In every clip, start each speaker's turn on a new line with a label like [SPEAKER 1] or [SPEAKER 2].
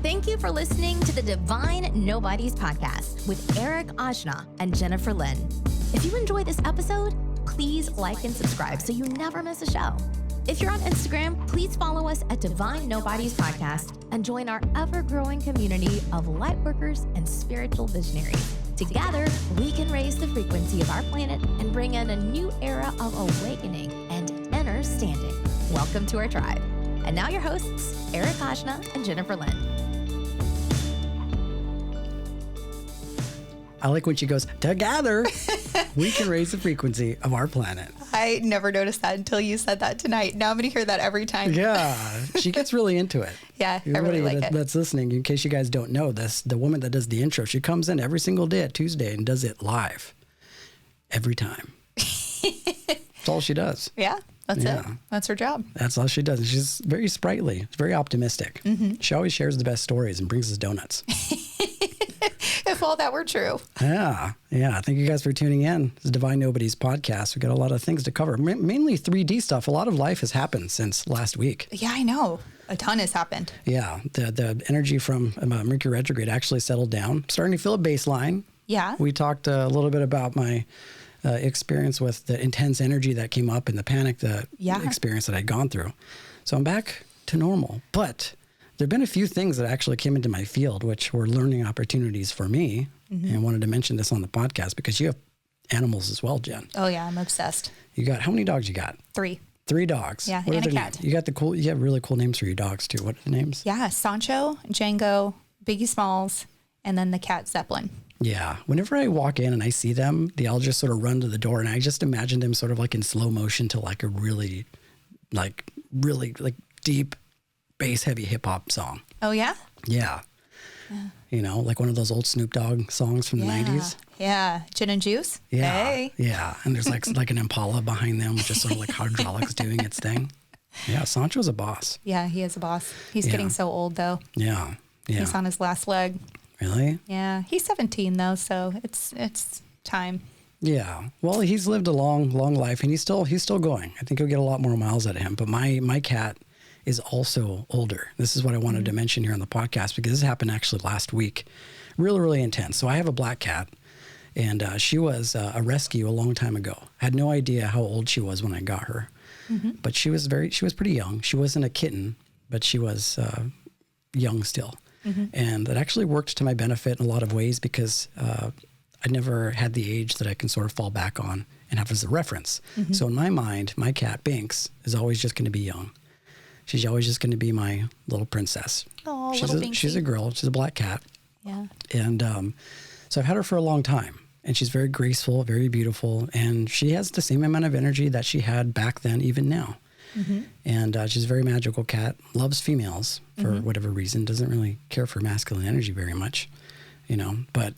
[SPEAKER 1] Thank you for listening to the Divine Nobodies podcast with Eric Ajna and Jennifer Lynn. If you enjoyed this episode, please like and subscribe so you never miss a show. If you're on Instagram, please follow us at Divine Nobodies Podcast and join our ever-growing community of lightworkers and spiritual visionaries. Together, we can raise the frequency of our planet and bring in a new era of awakening and inner standing. Welcome to our tribe. And now your hosts, Eric Ajna and Jennifer Lynn.
[SPEAKER 2] I like when she goes, together, we can raise the frequency of our planet.
[SPEAKER 3] I never noticed that until you said that tonight. Now I'm going to hear that every time.
[SPEAKER 2] Yeah, she gets really into it.
[SPEAKER 3] Yeah,
[SPEAKER 2] Everybody
[SPEAKER 3] I really like it.
[SPEAKER 2] That's listening, in case you guys don't know this, the woman that does the intro, she comes in every single day at Tuesday and does it live. Every time. That's all she does.
[SPEAKER 3] Yeah, that's it. That's her job.
[SPEAKER 2] That's all she does. And she's very sprightly, very optimistic. Mm-hmm. She always shares the best stories and brings us donuts.
[SPEAKER 3] If all that were true.
[SPEAKER 2] Yeah. Thank you guys for tuning in. This is Divine Nobodies podcast. We got a lot of things to cover, mainly 3D stuff. A lot of life has happened since last week.
[SPEAKER 3] Yeah, I know. A ton has happened.
[SPEAKER 2] Yeah. The energy from Mercury retrograde actually settled down. Starting to feel a baseline.
[SPEAKER 3] Yeah.
[SPEAKER 2] We talked a little bit about my experience with the intense energy that came up and the panic, experience that I'd gone through. So I'm back to normal. But there have been a few things that actually came into my field, which were learning opportunities for me. Mm-hmm. And I wanted to mention this on the podcast because you have animals as well, Jen.
[SPEAKER 3] Oh, yeah. I'm obsessed.
[SPEAKER 2] You got, how many dogs you got?
[SPEAKER 3] 3.
[SPEAKER 2] 3 dogs.
[SPEAKER 3] Yeah,
[SPEAKER 2] what
[SPEAKER 3] and
[SPEAKER 2] are
[SPEAKER 3] a
[SPEAKER 2] their
[SPEAKER 3] cat.
[SPEAKER 2] Names? You have really cool names for your dogs, too. What are the names?
[SPEAKER 3] Yeah, Sancho, Django, Biggie Smalls, and then the cat Zeppelin.
[SPEAKER 2] Yeah. Whenever I walk in and I see them, they all just sort of run to the door. And I just imagine them sort of like in slow motion to like a really deep, bass-heavy hip-hop song.
[SPEAKER 3] Oh, yeah?
[SPEAKER 2] Yeah. You know, like one of those old Snoop Dogg songs from the 90s.
[SPEAKER 3] Yeah. Gin and juice?
[SPEAKER 2] Yeah.
[SPEAKER 3] Hey.
[SPEAKER 2] Yeah. And there's like an Impala behind them, just sort of like hydraulics doing its thing. Yeah. Sancho's a boss.
[SPEAKER 3] Yeah, he is a boss. He's getting so old, though.
[SPEAKER 2] Yeah. Yeah.
[SPEAKER 3] He's on his last leg.
[SPEAKER 2] Really?
[SPEAKER 3] Yeah. He's 17, though, so it's time.
[SPEAKER 2] Yeah. Well, he's lived a long life, and he's still going. I think he'll get a lot more miles out of him. But my cat is also older. This is what I wanted to mention here on the podcast because this happened actually last week. Really, really intense. So I have a black cat, and she was a rescue a long time ago. I had no idea how old she was when I got her, but she was pretty young. She wasn't a kitten, but she was young still. Mm-hmm. And that actually worked to my benefit in a lot of ways because I never had the age that I can sort of fall back on and have as a reference. Mm-hmm. So in my mind, my cat, Binks, is always just going to be young. She's always just going to be my little princess.
[SPEAKER 3] Oh,
[SPEAKER 2] she's a girl. She's a black cat.
[SPEAKER 3] Yeah.
[SPEAKER 2] And so I've had her for a long time. And she's very graceful, very beautiful. And she has the same amount of energy that she had back then, even now. Mm-hmm. And she's a very magical cat. Loves females for whatever reason. Doesn't really care for masculine energy very much, you know. But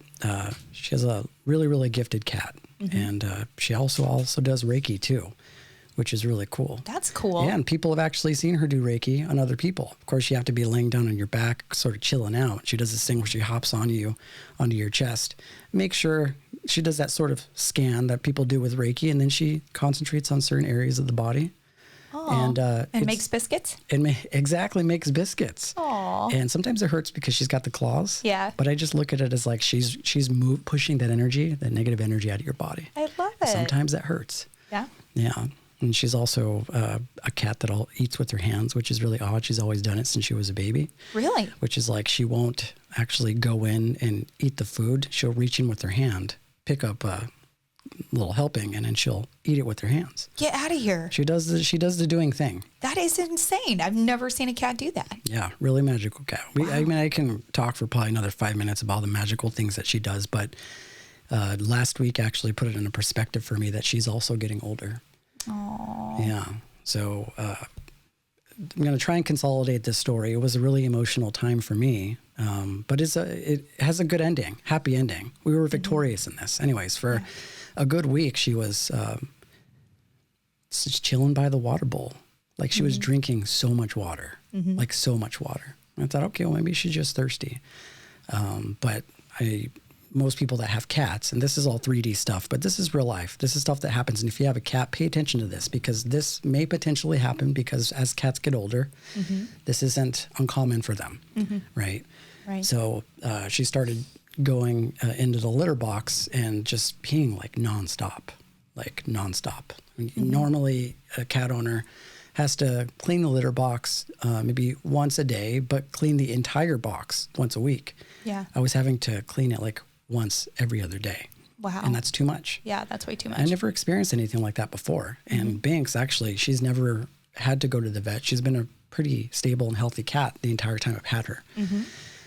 [SPEAKER 2] she has a really, really gifted cat. Mm-hmm. And she also does Reiki, too, which is really cool.
[SPEAKER 3] That's cool.
[SPEAKER 2] Yeah, and people have actually seen her do Reiki on other people. Of course, you have to be laying down on your back, sort of chilling out. She does this thing where she hops onto your chest. Make sure she does that sort of scan that people do with Reiki, and then she concentrates on certain areas of the body.
[SPEAKER 3] Oh, and makes biscuits?
[SPEAKER 2] Exactly, makes biscuits.
[SPEAKER 3] Aww.
[SPEAKER 2] And sometimes it hurts because she's got the claws.
[SPEAKER 3] Yeah.
[SPEAKER 2] But I just look at it as like she's pushing that energy, that negative energy out of your body.
[SPEAKER 3] I love it.
[SPEAKER 2] Sometimes that hurts.
[SPEAKER 3] Yeah.
[SPEAKER 2] Yeah. And she's also a cat that eats with her hands, which is really odd. She's always done it since she was a baby.
[SPEAKER 3] Really?
[SPEAKER 2] Which is like she won't actually go in and eat the food. She'll reach in with her hand, pick up a little helping, and then she'll eat it with her hands.
[SPEAKER 3] Get out of here.
[SPEAKER 2] She does the doing thing.
[SPEAKER 3] That is insane. I've never seen a cat do that.
[SPEAKER 2] Yeah, really magical cat.
[SPEAKER 3] Wow.
[SPEAKER 2] I can talk for probably another 5 minutes about the magical things that she does, but last week actually put it in a perspective for me that she's also getting older.
[SPEAKER 3] Aww.
[SPEAKER 2] Yeah. So I'm going to try and consolidate this story. It was a really emotional time for me, but it has a good ending, happy ending. We were victorious in this. Anyways, for a good week, she was just chilling by the water bowl. Like she was drinking so much water, like so much water. And I thought, okay, well, maybe she's just thirsty. But I most people that have cats, and this is all 3D stuff, but this is real life. This is stuff that happens. And if you have a cat, pay attention to this, because this may potentially happen, because as cats get older, this isn't uncommon for them, right?
[SPEAKER 3] Right.
[SPEAKER 2] So she started going into the litter box and just peeing like nonstop. Normally, a cat owner has to clean the litter box maybe once a day, but clean the entire box once a week.
[SPEAKER 3] Yeah.
[SPEAKER 2] I was having to clean it like once every other day.
[SPEAKER 3] Wow.
[SPEAKER 2] And that's too much.
[SPEAKER 3] Yeah, that's way too much.
[SPEAKER 2] I never experienced anything like that before. And Banks, actually, she's never had to go to the vet. She's been a pretty stable and healthy cat the entire time I've had her.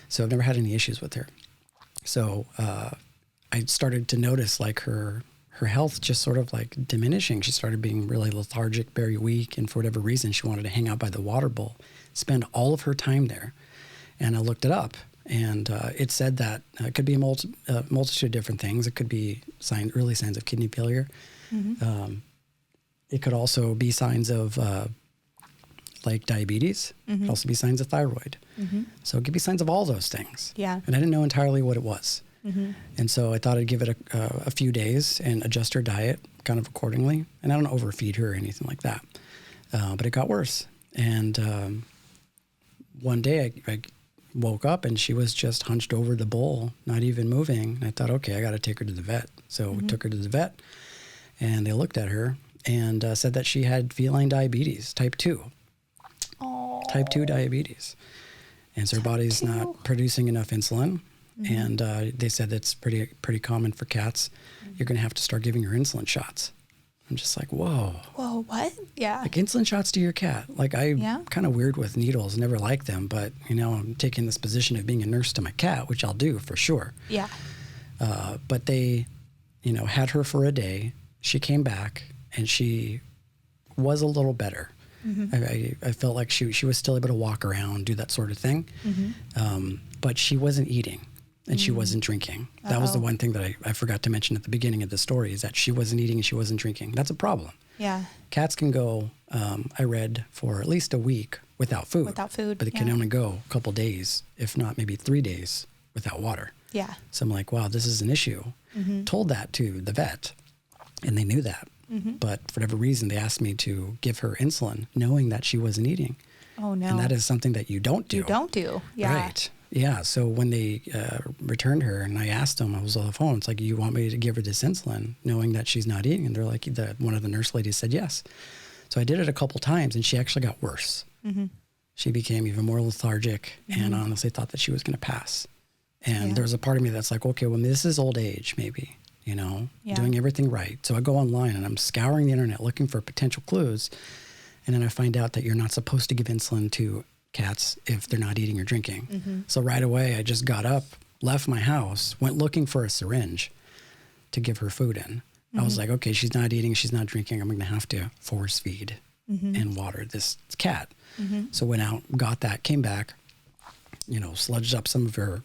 [SPEAKER 2] So I've never had any issues with her. So I started to notice like her health just sort of like diminishing. She started being really lethargic, very weak. And for whatever reason, she wanted to hang out by the water bowl, spend all of her time there. And I looked it up, and it said that it could be a multitude of different things. It could be early signs of kidney failure. It could also be signs of like diabetes. It could also be signs of thyroid. So it could be signs of all those things.
[SPEAKER 3] Yeah.
[SPEAKER 2] And I didn't know entirely what it was. And so I thought I'd give it a few days and adjust her diet kind of accordingly. And I don't overfeed her or anything like that. But it got worse. And one day I woke up and she was just hunched over the bowl, not even moving. And I thought, okay, I got to take her to the vet. So we took her to the vet, and they looked at her and said that she had feline diabetes, type 2.
[SPEAKER 3] Oh.
[SPEAKER 2] Type 2 diabetes. And so her body's not producing enough insulin. And they said that's pretty common for cats. You're going to have to start giving her insulin shots. I'm just like, whoa.
[SPEAKER 3] Whoa, what? Yeah.
[SPEAKER 2] Like insulin shots to your cat. Like I'm kind of weird with needles, never liked them. But, I'm taking this position of being a nurse to my cat, which I'll do for sure.
[SPEAKER 3] Yeah.
[SPEAKER 2] But they, had her for a day. She came back and she was a little better. I felt like she was still able to walk around, do that sort of thing. But she wasn't eating. And she wasn't drinking. That was the one thing that I forgot to mention at the beginning of the story, is that she wasn't eating and she wasn't drinking. That's a problem.
[SPEAKER 3] Yeah.
[SPEAKER 2] Cats can go, I read, for at least a week without food.
[SPEAKER 3] Without food.
[SPEAKER 2] But they can only go a couple days, if not maybe 3 days, without water.
[SPEAKER 3] Yeah.
[SPEAKER 2] So I'm like, wow, this is an issue. Told that to the vet, and they knew that. But for whatever reason, they asked me to give her insulin, knowing that she wasn't eating.
[SPEAKER 3] Oh, no.
[SPEAKER 2] And that is something that you don't do.
[SPEAKER 3] You don't do. Yeah.
[SPEAKER 2] Right. Yeah. So when they returned her, and I asked them, I was on the phone, it's like, you want me to give her this insulin knowing that she's not eating? And they're like, one of the nurse ladies said yes. So I did it a couple times, and she actually got worse. She became even more lethargic, and I honestly thought that she was going to pass. And there was a part of me that's like, okay, well, this is old age, maybe, doing everything right. So I go online and I'm scouring the internet looking for potential clues. And then I find out that you're not supposed to give insulin to cats if they're not eating or drinking. So right away, I just got up, left my house, went looking for a syringe to give her food in. I was like, okay, she's not eating, she's not drinking. I'm going to have to force feed and water this cat. So went out, got that, came back, sludged up some of her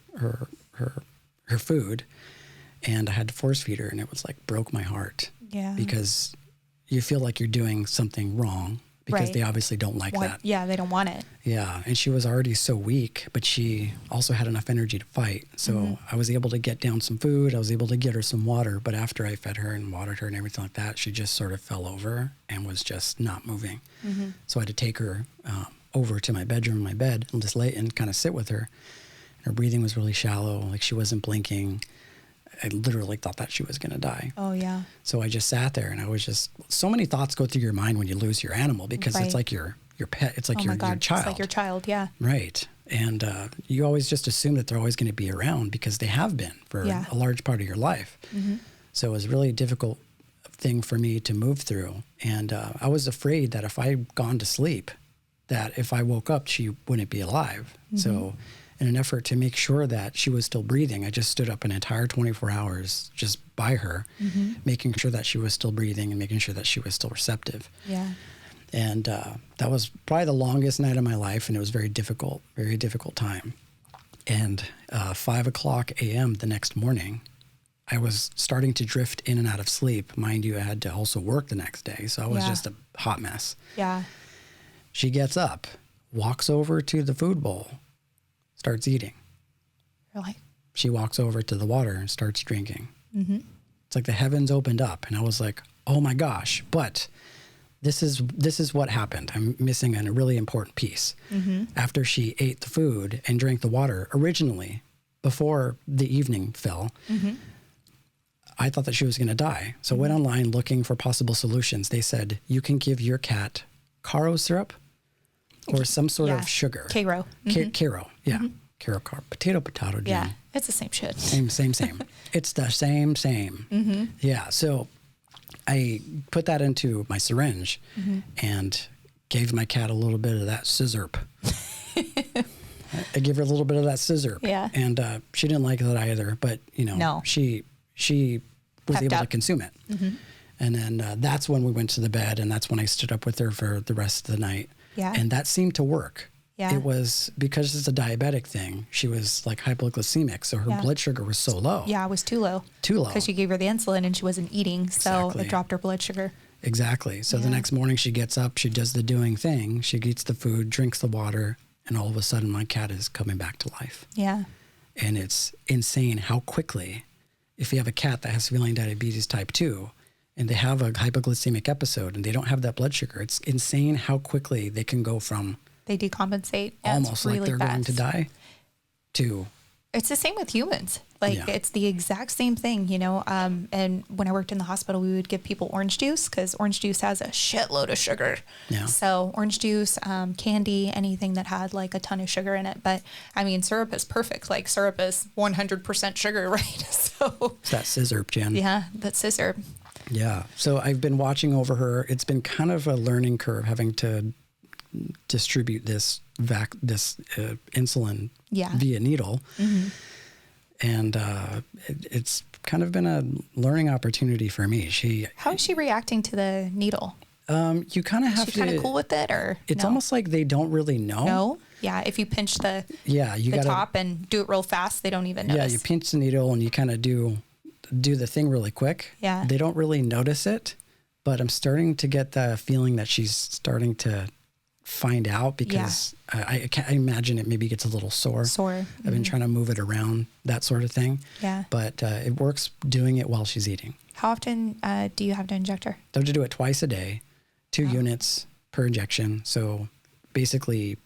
[SPEAKER 2] food, and I had to force feed her, and it was like broke my heart.
[SPEAKER 3] Yeah.
[SPEAKER 2] Because you feel like you're doing something wrong. Because they obviously don't like that.
[SPEAKER 3] Yeah, they don't want it.
[SPEAKER 2] Yeah, and she was already so weak, but she also had enough energy to fight. So I was able to get down some food. I was able to get her some water. But after I fed her and watered her and everything like that, she just sort of fell over and was just not moving. So I had to take her over to my bedroom, my bed, and just lay and kind of sit with her. Her breathing was really shallow, like she wasn't blinking. I literally thought that she was going to die.
[SPEAKER 3] Oh, yeah.
[SPEAKER 2] So I just sat there, and I was just, so many thoughts go through your mind when you lose your animal, because it's like your pet. It's like your child.
[SPEAKER 3] It's like your child, yeah.
[SPEAKER 2] Right. And you always just assume that they're always going to be around, because they have been for a large part of your life. So it was a really difficult thing for me to move through. And I was afraid that if I had gone to sleep, that if I woke up, she wouldn't be alive. So in an effort to make sure that she was still breathing, I just stood up an entire 24 hours just by her, making sure that she was still breathing and making sure that she was still receptive.
[SPEAKER 3] Yeah.
[SPEAKER 2] And that was probably the longest night of my life, and it was very difficult time. And 5:00 a.m. the next morning, I was starting to drift in and out of sleep. Mind you, I had to also work the next day, so I was just a hot mess.
[SPEAKER 3] Yeah.
[SPEAKER 2] She gets up, walks over to the food bowl, starts eating.
[SPEAKER 3] You're like,
[SPEAKER 2] she walks over to the water and starts drinking. Mm-hmm. It's like the heavens opened up, and I was like, oh my gosh. But this is what happened. I'm missing a really important piece. Mm-hmm. After she ate the food and drank the water, originally, before the evening fell, mm-hmm. I thought that she was going to die. So I went online looking for possible solutions. They said, you can give your cat Caro syrup or some sort of sugar.
[SPEAKER 3] Caro.
[SPEAKER 2] Mm-hmm. Caro, yeah. Mm-hmm. Caro, potato, Jen.
[SPEAKER 3] Yeah, it's the same shit.
[SPEAKER 2] Same. It's the same. Mm-hmm. Yeah, so I put that into my syringe mm-hmm. and gave my cat a little bit of that scissorp. I gave her a little bit of that scissorp.
[SPEAKER 3] Yeah.
[SPEAKER 2] And she didn't like that either, but, she was able to consume it. Mm-hmm. And then that's when we went to the bed, and that's when I stood up with her for the rest of the night.
[SPEAKER 3] Yeah.
[SPEAKER 2] And that seemed to work.
[SPEAKER 3] Yeah.
[SPEAKER 2] It was because it's a diabetic thing. She was like hypoglycemic, so her blood sugar was so low.
[SPEAKER 3] Yeah, it was too low. Because you gave her the insulin and she wasn't eating, so it dropped her blood sugar.
[SPEAKER 2] Exactly. So the next morning she gets up, she does the doing thing, she eats the food, drinks the water, and all of a sudden my cat is coming back to life.
[SPEAKER 3] Yeah.
[SPEAKER 2] And it's insane how quickly, if you have a cat that has feline diabetes type 2, and they have a hypoglycemic episode and they don't have that blood sugar, it's insane how quickly they can go from
[SPEAKER 3] they decompensate
[SPEAKER 2] almost really like they're going to die to...
[SPEAKER 3] It's the same with humans. It's the exact same thing, and when I worked in the hospital, we would give people orange juice because orange juice has a shitload of sugar. Yeah. So orange juice, candy, anything that had like a ton of sugar in it. But I mean, syrup is perfect. Like syrup is 100% sugar, right? So
[SPEAKER 2] it's that scissorp, Jen.
[SPEAKER 3] Yeah, that scissorp.
[SPEAKER 2] Yeah. So I've been watching over her. It's been kind of a learning curve having to distribute this insulin via needle. Mm-hmm. And it's kind of been a learning opportunity for me.
[SPEAKER 3] How is she reacting to the needle?
[SPEAKER 2] You kind of have to...
[SPEAKER 3] Is she kind of cool with it, or
[SPEAKER 2] it's almost like they don't really know.
[SPEAKER 3] No? Yeah, if you pinch the top and do it real fast, they don't even notice.
[SPEAKER 2] Yeah, you pinch the needle and you kind of do the thing really quick.
[SPEAKER 3] Yeah.
[SPEAKER 2] They don't really notice it, but I'm starting to get the feeling that she's starting to find out because I imagine it maybe gets a little sore. I've been trying to move it around, that sort of thing.
[SPEAKER 3] Yeah.
[SPEAKER 2] But it works doing it while she's eating.
[SPEAKER 3] How often do you have to inject her?
[SPEAKER 2] I have to do it twice a day, 2 units per injection. So basically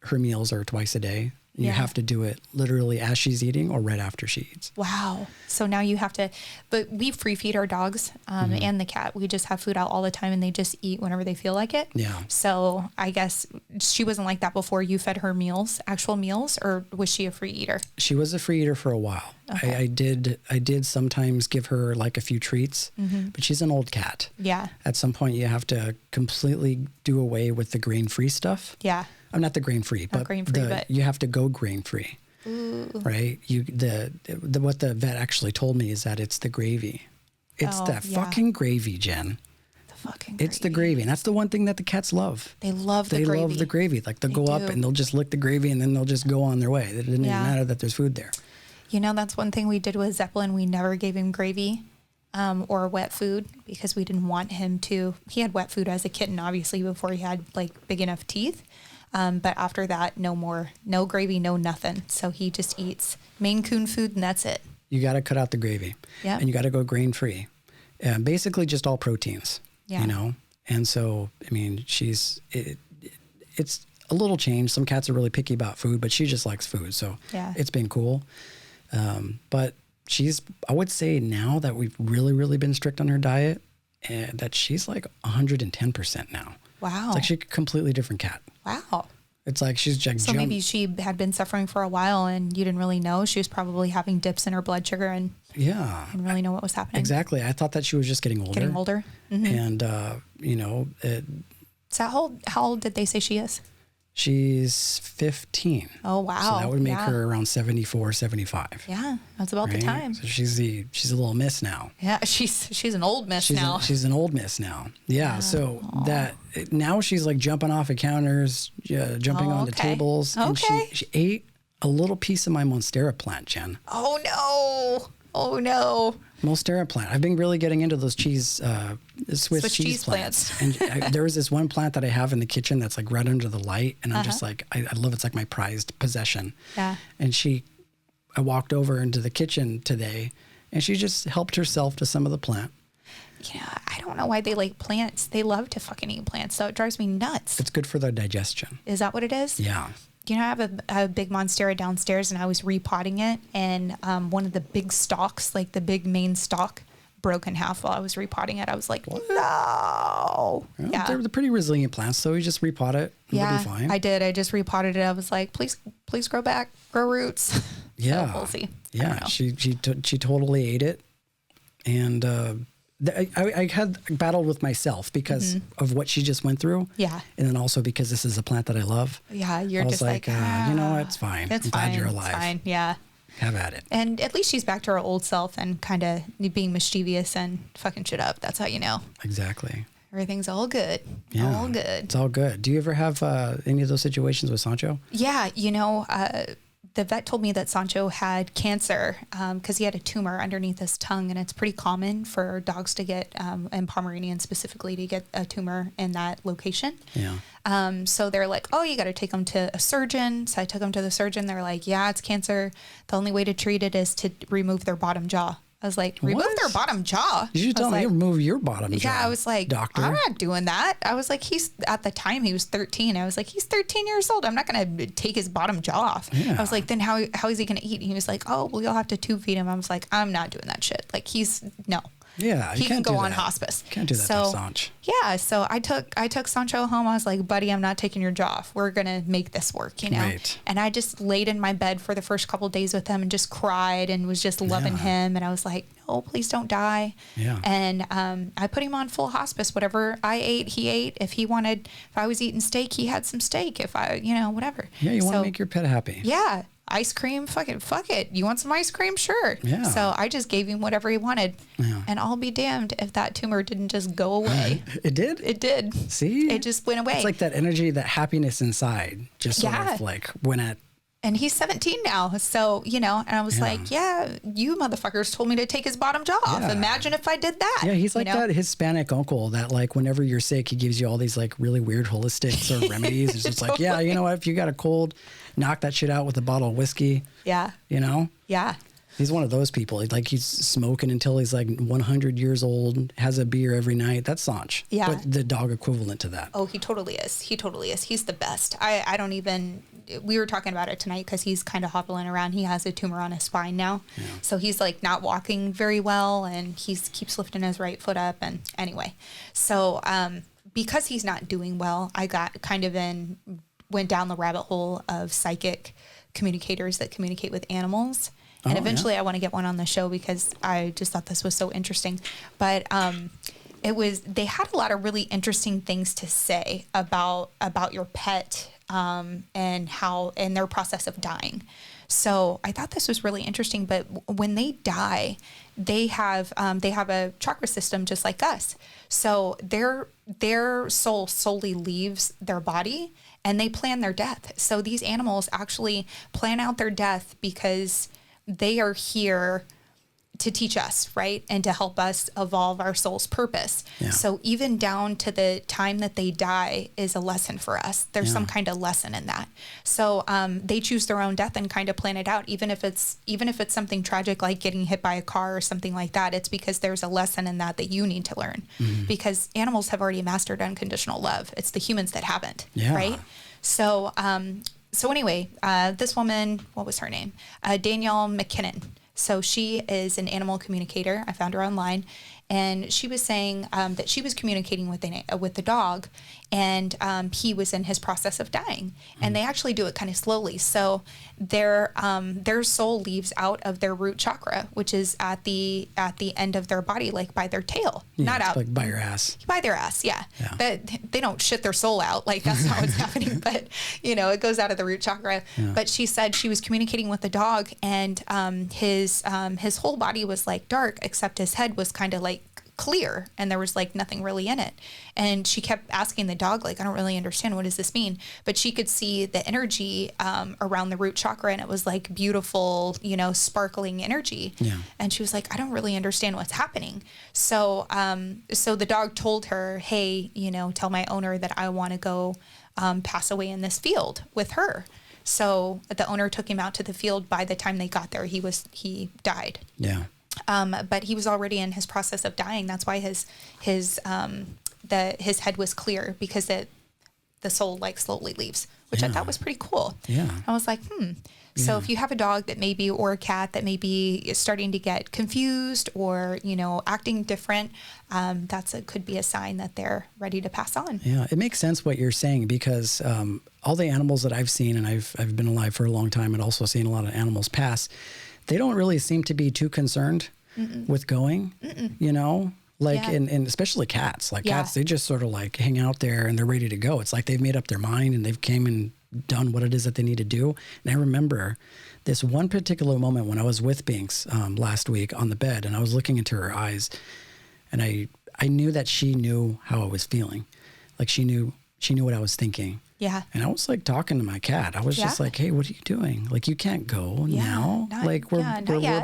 [SPEAKER 2] her meals are twice a day. You have to do it literally as she's eating or right after she eats.
[SPEAKER 3] Wow. So now you have to, but we free feed our dogs and the cat. We just have food out all the time and they just eat whenever they feel like it.
[SPEAKER 2] Yeah.
[SPEAKER 3] So I guess she wasn't like that before you fed her actual meals, or was she a free eater?
[SPEAKER 2] She was a free eater for a while. Okay. I did sometimes give her like a few treats, but she's an old cat.
[SPEAKER 3] Yeah.
[SPEAKER 2] At some point you have to completely do away with the grain-free stuff.
[SPEAKER 3] Yeah.
[SPEAKER 2] I'm not the grain-free, but you have to go grain-free, right? What the vet actually told me is that it's the gravy. It's fucking gravy, Jen. It's the gravy. And that's the one thing that the cats love.
[SPEAKER 3] They love the gravy.
[SPEAKER 2] They love the gravy. Like they'll go up and they'll just lick the gravy and then they'll just go on their way. It doesn't even matter that there's food there.
[SPEAKER 3] That's one thing we did with Zeppelin. We never gave him gravy or wet food because we didn't want him to. He had wet food as a kitten, obviously, before he had like big enough teeth. But after that, no more, no gravy, no nothing. So he just eats Maine Coon food and that's it. You
[SPEAKER 2] got to cut out the gravy.
[SPEAKER 3] Yeah.
[SPEAKER 2] And you got to go grain-free. Basically just all proteins, And so, I mean, it's a little change. Some cats are really picky about food, but she just likes food. So it's been cool. But I would say now that we've really, really been strict on her diet, that she's like 110% now.
[SPEAKER 3] Wow.
[SPEAKER 2] It's like she's a completely different cat.
[SPEAKER 3] Wow.
[SPEAKER 2] It's like she's just...
[SPEAKER 3] So maybe she had been suffering for a while and you didn't really know. She was probably having dips in her blood sugar and didn't really know what was happening.
[SPEAKER 2] Exactly. I thought that she was just getting older.
[SPEAKER 3] Mm-hmm.
[SPEAKER 2] And,
[SPEAKER 3] So how old did they say she is?
[SPEAKER 2] She's 15.
[SPEAKER 3] Oh, wow.
[SPEAKER 2] So that would make her around 74, 75.
[SPEAKER 3] Yeah, that's about the time.
[SPEAKER 2] So she's a little miss now.
[SPEAKER 3] Yeah, she's an old miss now.
[SPEAKER 2] She's an old miss now. Yeah, so now she's like jumping off of counters, jumping onto tables. And she ate a little piece of my Monstera plant, Jen.
[SPEAKER 3] Oh, no.
[SPEAKER 2] Monstera plant. I've been really getting into those Swiss cheese plants. And there was this one plant that I have in the kitchen that's like right under the light. And I'm just like, I love it. It's like my prized possession.
[SPEAKER 3] Yeah.
[SPEAKER 2] And I walked over into the kitchen today and she just helped herself to some of the plant.
[SPEAKER 3] Yeah, I don't know why they like plants. They love to fucking eat plants, so it drives me nuts.
[SPEAKER 2] It's good for their digestion.
[SPEAKER 3] Is that what it is?
[SPEAKER 2] Yeah.
[SPEAKER 3] You know, I have a big monstera downstairs, and I was repotting it, and one of the big stalks, like the big main stalk, broke in half while I was repotting it. I was like, what? No.
[SPEAKER 2] Well, yeah. They're pretty resilient plants, so you just repot it.
[SPEAKER 3] Yeah,
[SPEAKER 2] it'll be fine.
[SPEAKER 3] I did. I just repotted it. I was like, please grow back, grow roots.
[SPEAKER 2] Yeah.
[SPEAKER 3] So we'll see.
[SPEAKER 2] Yeah, she totally ate it, and I had battled with myself because of what she just went through.
[SPEAKER 3] Yeah.
[SPEAKER 2] And then also because this is a plant that I love.
[SPEAKER 3] Yeah, you're just like,
[SPEAKER 2] you know what? It's fine.
[SPEAKER 3] It's
[SPEAKER 2] I'm
[SPEAKER 3] fine.
[SPEAKER 2] glad you're alive.
[SPEAKER 3] It's fine. Yeah.
[SPEAKER 2] Have at it.
[SPEAKER 3] And at least she's back to her old self and kind of being mischievous and fucking shit up. That's how you know.
[SPEAKER 2] Exactly.
[SPEAKER 3] Everything's all good.
[SPEAKER 2] Yeah.
[SPEAKER 3] All good.
[SPEAKER 2] It's all good. Do you ever have any of those situations with Sancho?
[SPEAKER 3] Yeah. You know, the vet told me that Sancho had cancer because he had a tumor underneath his tongue, and it's pretty common for dogs to get, and Pomeranians specifically, to get a tumor in that location.
[SPEAKER 2] Yeah.
[SPEAKER 3] So they're like, oh, you got to take him to a surgeon. So I took him to the surgeon. They're like, yeah, it's cancer. The only way to treat it is to remove their bottom jaw. I was like, remove their bottom jaw?
[SPEAKER 2] You should tell me to remove your bottom jaw.
[SPEAKER 3] Yeah, I was like,
[SPEAKER 2] doctor.
[SPEAKER 3] I'm not doing that. I was like, at the time he was 13. I was like, he's 13 years old. I'm not going to take his bottom jaw off. Yeah. I was like, then how is he going to eat? And he was like, oh, well, you'll have to tube feed him. I was like, I'm not doing that shit. Like no.
[SPEAKER 2] Yeah,
[SPEAKER 3] he can go on hospice.
[SPEAKER 2] Can't do that to Sancho.
[SPEAKER 3] Yeah, so I took Sancho home. I was like, buddy, I'm not taking your jaw off. We're gonna make this work, you know. Right. And I just laid in my bed for the first couple of days with him and just cried and was just loving him. And I was like, no, please don't die.
[SPEAKER 2] Yeah.
[SPEAKER 3] And I put him on full hospice. Whatever I ate, he ate. If I was eating steak, he had some steak. If I, whatever.
[SPEAKER 2] Yeah, you want to make your pet happy.
[SPEAKER 3] Yeah. Ice cream, fuck it. You want some ice cream? Sure.
[SPEAKER 2] Yeah.
[SPEAKER 3] So I just gave him whatever he wanted. Yeah. And I'll be damned if that tumor didn't just go away.
[SPEAKER 2] It did?
[SPEAKER 3] It did.
[SPEAKER 2] See?
[SPEAKER 3] It just went away.
[SPEAKER 2] It's like that energy, that happiness inside just sort of like went at.
[SPEAKER 3] And he's 17 now. So, and I was like, yeah, you motherfuckers told me to take his bottom jaw off. Imagine if I did that.
[SPEAKER 2] Yeah, he's like that Hispanic uncle that like whenever you're sick, he gives you all these like really weird holistic sort of remedies. It's just like, yeah, you know what? If you got a cold, knock that shit out with a bottle of whiskey.
[SPEAKER 3] Yeah.
[SPEAKER 2] You know?
[SPEAKER 3] Yeah.
[SPEAKER 2] He's one of those people. He's smoking until he's like 100 years old, has a beer every night. That's Sancho.
[SPEAKER 3] Yeah.
[SPEAKER 2] But the dog equivalent to that.
[SPEAKER 3] Oh, he totally is. He's the best. I don't even, we were talking about it tonight because he's kind of hobbling around. He has a tumor on his spine now. Yeah. So he's like not walking very well and he keeps lifting his right foot up. And anyway, so because he's not doing well, I got went down the rabbit hole of psychic communicators that communicate with animals. And eventually I want to get one on the show because I just thought this was so interesting. But they had a lot of really interesting things to say about your pet and their process of dying. So I thought this was really interesting. But when they die, they have a chakra system just like us. So their soul solely leaves their body and they plan their death. So these animals actually plan out their death because they are here to teach us, right? And to help us evolve our soul's purpose. Yeah. So even down to the time that they die is a lesson for us. There's some kind of lesson in that. So they choose their own death and kind of plan it out. Even if it's something tragic like getting hit by a car or something like that, it's because there's a lesson in that you need to learn. Mm-hmm. Because animals have already mastered unconditional love. It's the humans that haven't, right? So anyway, this woman, what was her name? Danielle McKinnon. So she is an animal communicator. I found her online, and she was saying that she was communicating with the dog, and he was in his process of dying. And they actually do it kind of slowly. So their soul leaves out of their root chakra, which is at the end of their body, like by their tail, not out
[SPEAKER 2] like by your ass.
[SPEAKER 3] By their ass, yeah. But they don't shit their soul out, like that's not what's happening. But it goes out of the root chakra. Yeah. But she said she was communicating with the dog, and his whole body was like dark, except his head was kind of like clear, and there was like nothing really in it. And she kept asking the dog, like, I don't really understand, what does this mean? But she could see the energy around the root chakra, and it was like beautiful, sparkling energy. Yeah. And she was like, I don't really understand what's happening. So the dog told her, hey, tell my owner that I want to go pass away in this field with her. So the owner took him out to the field. By the time they got there, he died.
[SPEAKER 2] Yeah.
[SPEAKER 3] But he was already in his process of dying. That's why his head was clear, because the soul like slowly leaves, which I thought was pretty cool.
[SPEAKER 2] Yeah. I
[SPEAKER 3] was like, So if you have a dog that maybe, or a cat that maybe is starting to get confused or, acting different, could be a sign that they're ready to pass on.
[SPEAKER 2] Yeah, it makes sense what you're saying, because all the animals that I've seen, and I've been alive for a long time and also seen a lot of animals pass, they don't really seem to be too concerned with going, and especially cats. Like cats, they just sort of like hang out there and they're ready to go. It's like they've made up their mind and they've came and done what it is that they need to do. And I remember this one particular moment when I was with Binks last week on the bed, and I was looking into her eyes, and I knew that she knew how I was feeling. Like she knew what I was thinking.
[SPEAKER 3] Yeah.
[SPEAKER 2] And I was like talking to my cat. I was just like, hey, what are you doing? Like, you can't go now. Like we're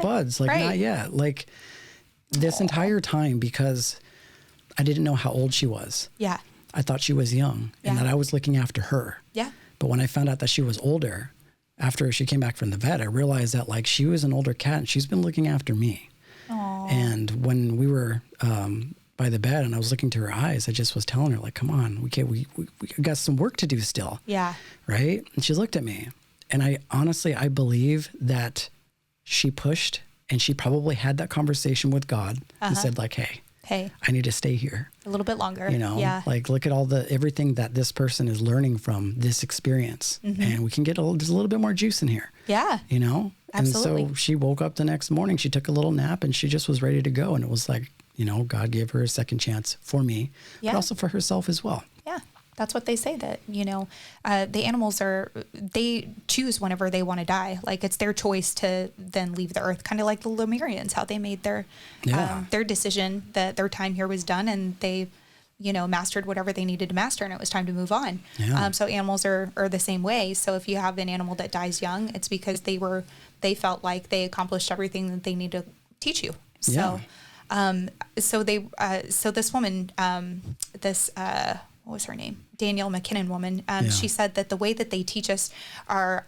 [SPEAKER 2] buds. Like not yet. Like this entire time, because I didn't know how old she was.
[SPEAKER 3] Yeah.
[SPEAKER 2] I thought she was young and that I was looking after her.
[SPEAKER 3] Yeah.
[SPEAKER 2] But when I found out that she was older, after she came back from the vet, I realized that like she was an older cat and she's been looking after me.
[SPEAKER 3] Aww.
[SPEAKER 2] And when we were by the bed and I was looking to her eyes, I just was telling her like, come on, we got some work to do still.
[SPEAKER 3] Yeah.
[SPEAKER 2] Right. And she looked at me, and I believe that she pushed, and she probably had that conversation with God and said like, hey, I need to stay here
[SPEAKER 3] a little bit longer.
[SPEAKER 2] Like look at everything that this person is learning from this experience, and we can get just a little bit more juice in here.
[SPEAKER 3] Yeah. Absolutely.
[SPEAKER 2] And so she woke up the next morning, she took a little nap, and she just was ready to go. And it was like, God gave her a second chance for me, but also for herself as well.
[SPEAKER 3] Yeah. That's what they say, that, the animals they choose whenever they want to die. Like it's their choice to then leave the earth, kind of like the Lemurians, how they made their decision that their time here was done, and they, mastered whatever they needed to master, and it was time to move on.
[SPEAKER 2] Yeah.
[SPEAKER 3] So animals are the same way. So if you have an animal that dies young, it's because they felt like they accomplished everything that they need to teach you. So, so this woman, what was her name? Danielle McKinnon woman. She said that the way that they teach us are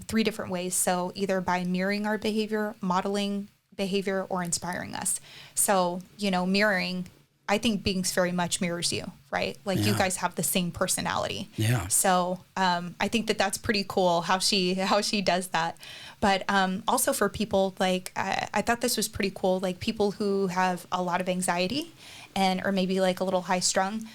[SPEAKER 3] 3 different ways. So either by mirroring our behavior, modeling behavior, or inspiring us. So, mirroring, I think Binks very much mirrors you, right? Like you guys have the same personality.
[SPEAKER 2] Yeah.
[SPEAKER 3] So I think that that's pretty cool how she does that. But also for people, like I thought this was pretty cool, like people who have a lot of anxiety or maybe like a little high strung,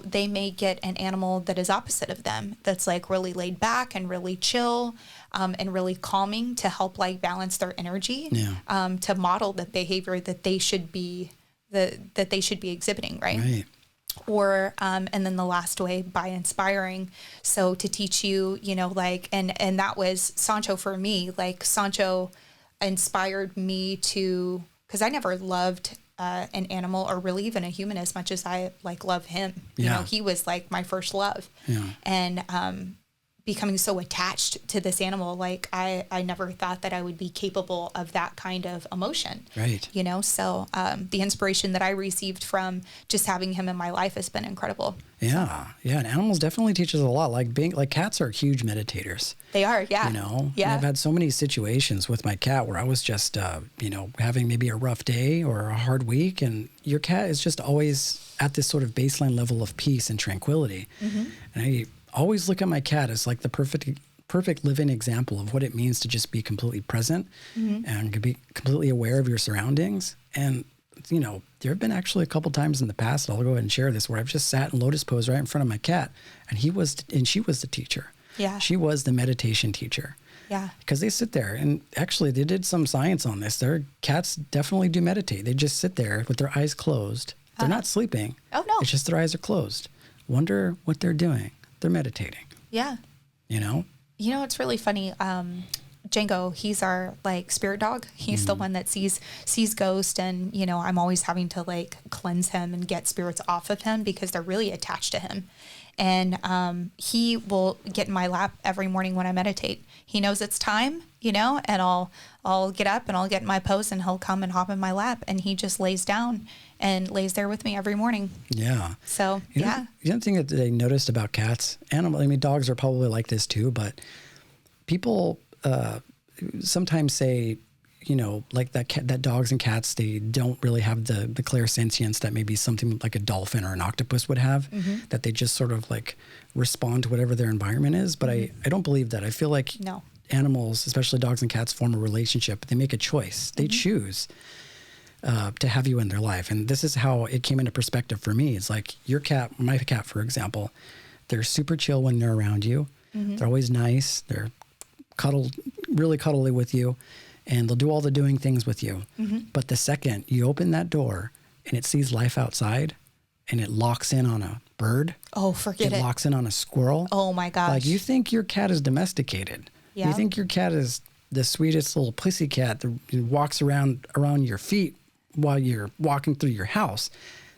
[SPEAKER 3] they may get an animal that is opposite of them, that's like really laid back and really chill, and really calming, to help like balance their energy, to model the behavior that they should be exhibiting, right? Or and then the last way, by inspiring, so to teach you, like, and that was Sancho for me. Like Sancho inspired me to, because I never loved an animal, or really even a human, as much as I like love him. He was like my first love. And becoming so attached to this animal, like I never thought that I would be capable of that kind of emotion.
[SPEAKER 2] Right.
[SPEAKER 3] So the inspiration that I received from just having him in my life has been incredible.
[SPEAKER 2] Yeah. Yeah. And animals definitely teach us a lot. Like cats are huge meditators.
[SPEAKER 3] They are. Yeah.
[SPEAKER 2] And I've had so many situations with my cat where I was just, having maybe a rough day or a hard week, and your cat is just always at this sort of baseline level of peace and tranquility. And I always look at my cat as like the perfect living example of what it means to just be completely present and to be completely aware of your surroundings. And, there have been actually a couple times in the past, I'll go ahead and share this, where I've just sat in lotus pose right in front of my cat, and she was the teacher.
[SPEAKER 3] Yeah.
[SPEAKER 2] She was the meditation teacher.
[SPEAKER 3] Yeah.
[SPEAKER 2] Because they sit there, and actually they did some science on this. Their cats definitely do meditate. They just sit there with their eyes closed. They're not sleeping.
[SPEAKER 3] Oh, no.
[SPEAKER 2] It's just their eyes are closed. Wonder what they're doing. They're meditating.
[SPEAKER 3] Yeah. It's really funny. Django, he's our like spirit dog. He's the one that sees ghosts, and I'm always having to like cleanse him and get spirits off of him because they're really attached to him. And he will get in my lap every morning when I meditate. He knows it's time, and I'll get up and I'll get in my pose, and he'll come and hop in my lap, and he just lays down and lays there with me every morning.
[SPEAKER 2] Yeah.
[SPEAKER 3] So,
[SPEAKER 2] The other thing that I noticed about cats, dogs are probably like this too, but people sometimes say, you know, like that dogs and cats, they don't really have the clairsentience that maybe something like a dolphin or an octopus would have, that they just sort of like respond to whatever their environment is. But I don't believe that. I feel like animals, especially dogs and cats, form a relationship. They make a choice. They choose to have you in their life. And this is how it came into perspective for me. It's like your cat, my cat, for example, they're super chill when they're around you. They're always nice. They're really cuddly with you. And they'll do all the doing things with you. But the second you open that door and it sees life outside and it locks in on a bird.
[SPEAKER 3] Oh, forget it.
[SPEAKER 2] It locks in on a squirrel.
[SPEAKER 3] Oh my gosh.
[SPEAKER 2] Like, you think your cat is domesticated.
[SPEAKER 3] Yeah.
[SPEAKER 2] You think your cat is the sweetest little pussy cat that walks around your feet while you're walking through your house.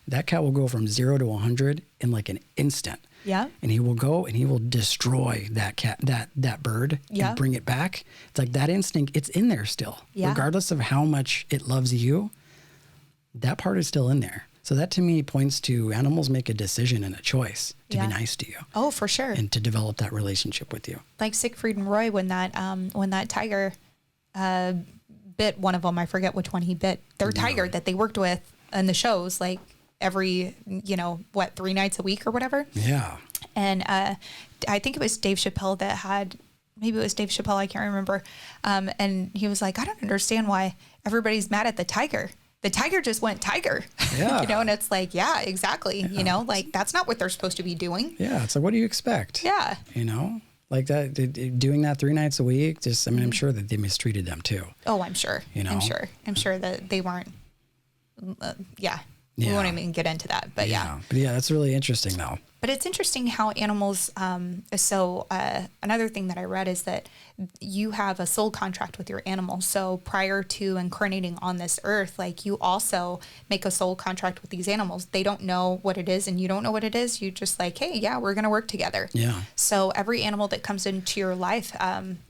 [SPEAKER 2] That cat will go from 0 to 100 in like an instant.
[SPEAKER 3] Yeah.
[SPEAKER 2] And he will go and he will destroy that cat, that bird, and bring it back. It's like that instinct, it's in there still. Yeah. Regardless of how much it loves you, that part is still in there. So that to me points to animals make a decision and a choice to be nice to you.
[SPEAKER 3] Oh, for sure.
[SPEAKER 2] And to develop that relationship with you.
[SPEAKER 3] Like Siegfried and Roy, when that tiger bit one of them, I forget which one he bit, their tiger that they worked with in the shows, like every, 3 nights a week or whatever.
[SPEAKER 2] Yeah.
[SPEAKER 3] And I think it was Dave Chappelle that had, maybe it was Dave Chappelle, I can't remember. And he was like, I don't understand why everybody's mad at the tiger. The tiger just went tiger,
[SPEAKER 2] yeah.
[SPEAKER 3] And it's like, yeah, exactly. Yeah. Like that's not what they're supposed to be doing.
[SPEAKER 2] Yeah. It's like, what do you expect?
[SPEAKER 3] Yeah.
[SPEAKER 2] Like that, doing that 3 nights a week, just, I mean, I'm sure that they mistreated them too.
[SPEAKER 3] Oh, I'm sure. I'm sure that they weren't. We won't even get into that, but yeah.
[SPEAKER 2] But yeah, that's really interesting though.
[SPEAKER 3] But it's interesting how animals, another thing that I read is that you have a soul contract with your animal. So prior to incarnating on this earth, like you also make a soul contract with these animals. They don't know what it is and you don't know what it is. You just like, hey, yeah, we're going to work together. Yeah. So every animal that comes into your life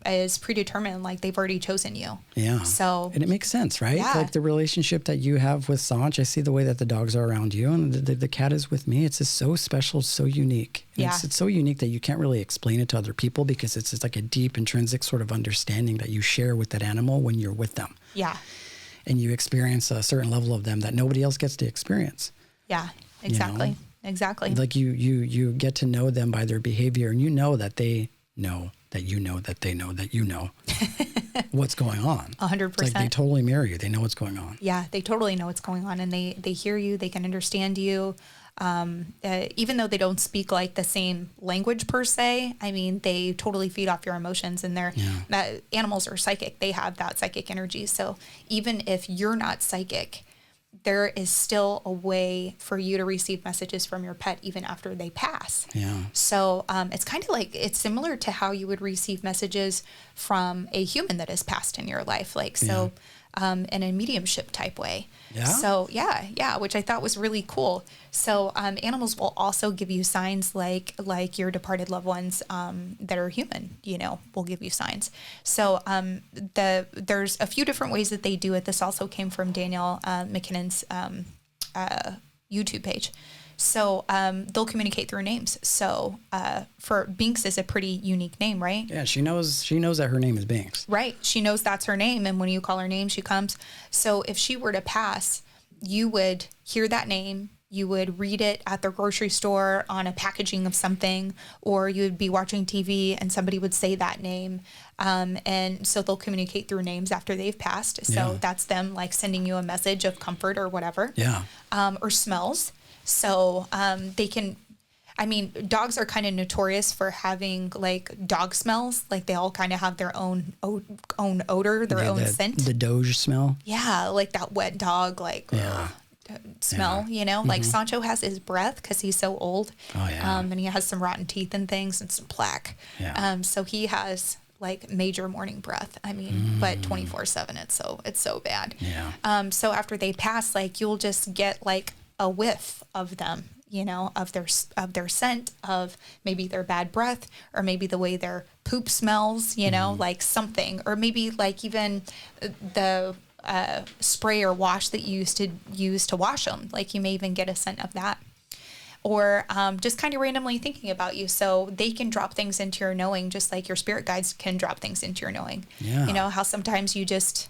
[SPEAKER 3] is predetermined, like they've already chosen you. Yeah. So. And
[SPEAKER 2] it makes sense, right? Yeah. Like the relationship that you have with Sanch, I see the way that the dogs are around you and the cat is with me. It's just so special, so unique. Yeah. It's so unique that you can't really explain it to other people because it's just like a deep intrinsic sort of understanding that you share with that animal when you're with them. Yeah. And you experience a certain level of them that nobody else gets to experience.
[SPEAKER 3] Yeah, exactly. Exactly.
[SPEAKER 2] Like you get to know them by their behavior and you know that they know that you know that they know that you know what's going on.
[SPEAKER 3] 100%.
[SPEAKER 2] It's like they totally mirror you. They know what's going on.
[SPEAKER 3] Yeah, they totally know what's going on and they hear you, they can understand you. Even though they don't speak like the same language per se, I mean, they totally feed off your emotions and animals are psychic. They have that psychic energy. So even if you're not psychic, there is still a way for you to receive messages from your pet even after they pass. Yeah. So it's kind of like, it's similar to how you would receive messages from a human that has passed in your life. Like, so in a mediumship type way. Yeah. So yeah, which I thought was really cool. So animals will also give you signs like your departed loved ones that are human, will give you signs. So there's a few different ways that they do it. This also came from Danielle McKinnon's YouTube page. So they'll communicate through names. So for Binks is a pretty unique name, right?
[SPEAKER 2] Yeah, she knows that her name is Binks.
[SPEAKER 3] Right. She knows that's her name. And when you call her name, she comes. So if she were to pass, you would hear that name. You would read it at the grocery store on a packaging of something, or you would be watching TV and somebody would say that name. And so they'll communicate through names after they've passed. So that's them like sending you a message of comfort or whatever. Yeah. Or smells. So they can, dogs are kind of notorious for having like dog smells. Like they all kind of have their own odor, their own scent.
[SPEAKER 2] The Doge smell.
[SPEAKER 3] Yeah, like that wet dog, like smell, like Sancho has his breath because he's so old. Oh, yeah. And he has some rotten teeth and things and some plaque. Yeah. So he has like major morning breath. But 24/7, it's so bad. Yeah. So after they pass, like you'll just get like a whiff of them, of their scent, of maybe their bad breath, or maybe the way their poop smells, like something, or maybe like even the spray or wash that you used to use to wash them. Like you may even get a scent of that. or just kind of randomly thinking about you. So they can drop things into your knowing, just like your spirit guides can drop things into your knowing.
[SPEAKER 2] Yeah.
[SPEAKER 3] You know, how sometimes you just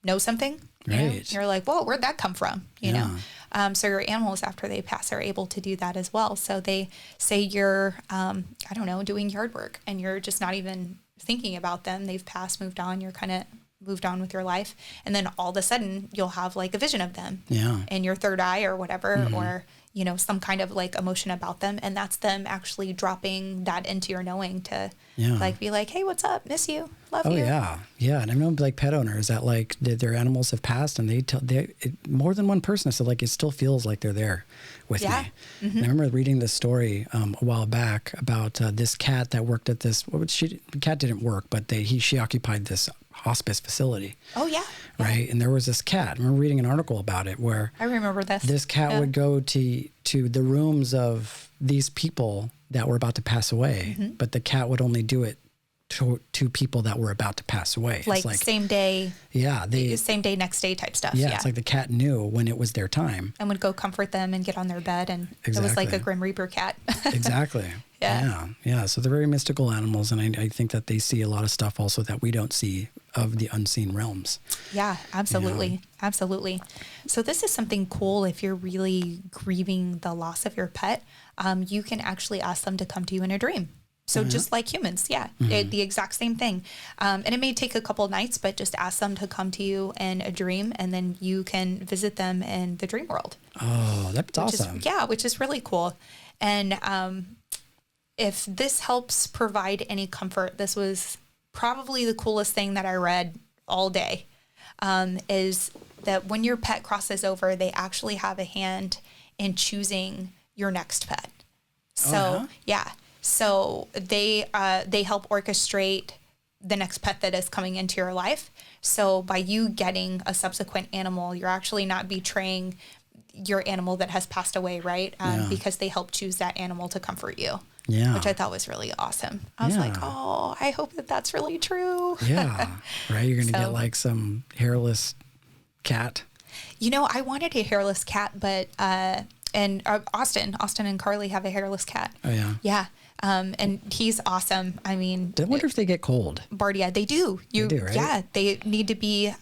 [SPEAKER 3] know something, you know? You're like, whoa, where'd that come from? You know? So your animals, after they pass, are able to do that as well. So they say you're, I don't know, doing yard work and you're just not even thinking about them. They've passed, moved on. You're kind of moved on with your life. And then all of a sudden you'll have like a vision of them in your third eye or whatever, or, you know, some kind of like emotion about them. And that's them actually dropping that into your knowing to like, be like, hey, what's up? Miss you. Love you.
[SPEAKER 2] Yeah. Yeah. And I know like pet owners that like their animals have passed and more than one person said like, it still feels like they're there with me. And I remember reading this story a while back about this cat that worked at this, the cat didn't work, but she occupied this hospice facility.
[SPEAKER 3] Oh yeah.
[SPEAKER 2] Right. And there was this cat. I remember reading an article about it where
[SPEAKER 3] I remember this.
[SPEAKER 2] This cat would go to the rooms of these people that were about to pass away, but the cat would only do it to people that were about to pass away.
[SPEAKER 3] Like same day.
[SPEAKER 2] Yeah.
[SPEAKER 3] Same day, next day type stuff.
[SPEAKER 2] Yeah. It's like the cat knew when it was their time.
[SPEAKER 3] And would go comfort them and get on their bed. And it was like a Grim Reaper cat.
[SPEAKER 2] Exactly. Yeah. So they're very mystical animals. And I think that they see a lot of stuff also that we don't see of the unseen realms.
[SPEAKER 3] Yeah, absolutely. You know? Absolutely. So this is something cool. If you're really grieving the loss of your pet, you can actually ask them to come to you in a dream. So just like humans, the exact same thing. And it may take a couple of nights, but just ask them to come to you in a dream, and then you can visit them in the dream world.
[SPEAKER 2] Oh, that's awesome.
[SPEAKER 3] Which is really cool. And if this helps provide any comfort, this was probably the coolest thing that I read all day, is that when your pet crosses over, they actually have a hand in choosing your next pet. So, So they help orchestrate the next pet that is coming into your life. So by you getting a subsequent animal, you're actually not betraying your animal that has passed away, right? Because they help choose that animal to comfort you. Yeah. Which I thought was really awesome. I was like, oh, I hope that that's really true.
[SPEAKER 2] Yeah. Right. You're going to get like some hairless cat.
[SPEAKER 3] You know, I wanted a hairless cat, but, and Austin and Carly have a hairless cat.
[SPEAKER 2] Oh yeah.
[SPEAKER 3] Yeah. And he's awesome. I mean,
[SPEAKER 2] I wonder if they get cold.
[SPEAKER 3] Bardia, they do.
[SPEAKER 2] They do, right?
[SPEAKER 3] Yeah. They need to be,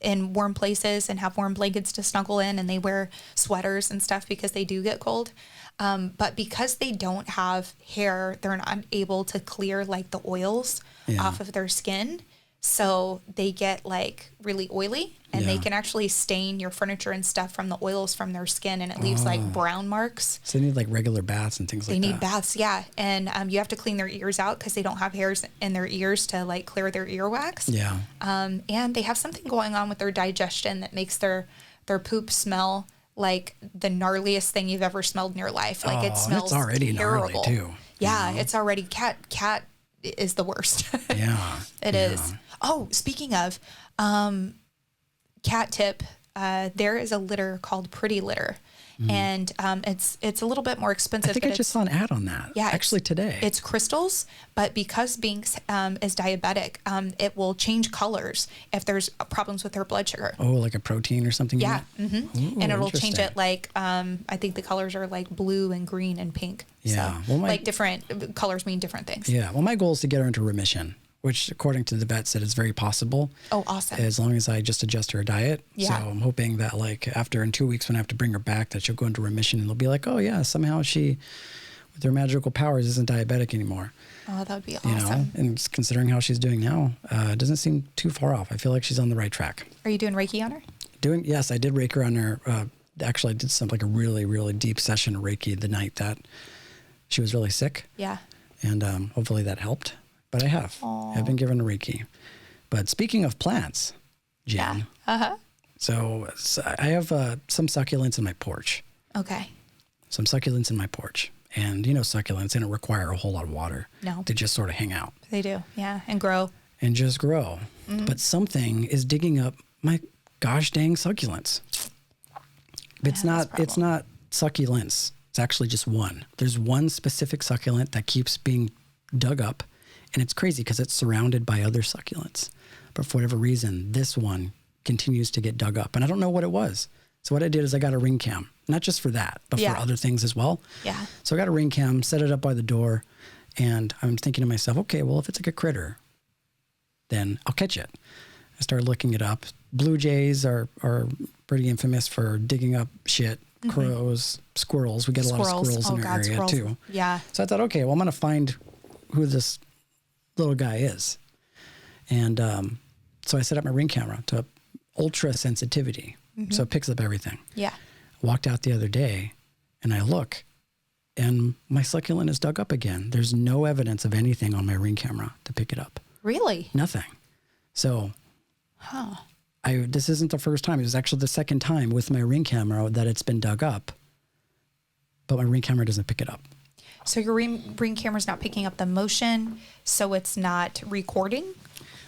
[SPEAKER 3] in warm places and have warm blankets to snuggle in, and they wear sweaters and stuff because they do get cold. But because they don't have hair, they're not able to clear like the oils off of their skin. So they get like really oily, and they can actually stain your furniture and stuff from the oils from their skin, and it leaves like brown marks.
[SPEAKER 2] So they need like regular baths and things like that.
[SPEAKER 3] They need baths, yeah. And you have to clean their ears out because they don't have hairs in their ears to like clear their earwax. Yeah. And they have something going on with their digestion that makes their poop smell like the gnarliest thing you've ever smelled in your life. Like it smells
[SPEAKER 2] it's already
[SPEAKER 3] terrible.
[SPEAKER 2] Gnarly too.
[SPEAKER 3] Yeah, it's already cat is the worst.
[SPEAKER 2] Yeah.
[SPEAKER 3] It is. Oh, speaking of cat tip, there is a litter called Pretty Litter. And it's a little bit more expensive.
[SPEAKER 2] I think I just saw an ad on that. Yeah, actually today.
[SPEAKER 3] It's crystals, but because Binks is diabetic, it will change colors if there's problems with her blood sugar.
[SPEAKER 2] Oh, like a protein or something?
[SPEAKER 3] Yeah. Ooh, and it'll change it like, I think the colors are like blue and green and pink. Yeah. So, like different colors mean different things.
[SPEAKER 2] Yeah. Well, my goal is to get her into remission, which according to the vet said is very possible.
[SPEAKER 3] Oh, awesome.
[SPEAKER 2] As long as I just adjust her diet. Yeah. So I'm hoping that like after in 2 weeks when I have to bring her back, that she'll go into remission and they'll be like, oh yeah, somehow she, with her magical powers, isn't diabetic anymore.
[SPEAKER 3] Oh, that would be awesome.
[SPEAKER 2] You know, and considering how she's doing now, it doesn't seem too far off. I feel like she's on the right track.
[SPEAKER 3] Are you doing Reiki on her?
[SPEAKER 2] Yes, I did rake her on her. Actually, I did something like a really, really deep session of Reiki the night that she was really sick. Yeah. And hopefully that helped. But I have. Aww. I've been given a Reiki. But speaking of plants, Jen. Yeah. So I have some succulents in my porch. Okay. Some succulents in my porch. And you know succulents, they don't require a whole lot of water. No. They just sort of hang out.
[SPEAKER 3] They do. Yeah. And grow.
[SPEAKER 2] And just grow. Mm-hmm. But something is digging up my gosh dang succulents. It's not succulents. It's actually just one. There's one specific succulent that keeps being dug up. And it's crazy because it's surrounded by other succulents. But for whatever reason, this one continues to get dug up. And I don't know what it was. So what I did is I got a ring cam not just for that, but for other things as well.
[SPEAKER 3] Yeah.
[SPEAKER 2] So I got a ring cam, set it up by the door, and I'm thinking to myself, okay, well, if it's like a critter, then I'll catch it. I started looking it up. Blue jays are pretty infamous for digging up shit. Crows, squirrels. We get a lot of squirrels in our area too.
[SPEAKER 3] Yeah.
[SPEAKER 2] So I thought, okay, well, I'm going to find who this little guy is. And so I set up my ring camera to ultra sensitivity. So it picks up everything.
[SPEAKER 3] Yeah.
[SPEAKER 2] Walked out the other day and I look and my succulent is dug up again. There's no evidence of anything on my ring camera to pick it up.
[SPEAKER 3] Really?
[SPEAKER 2] Nothing. So this isn't the first time. It was actually the second time with my ring camera that it's been dug up, but my ring camera doesn't pick it up.
[SPEAKER 3] So your ring camera's not picking up the motion, so it's not recording?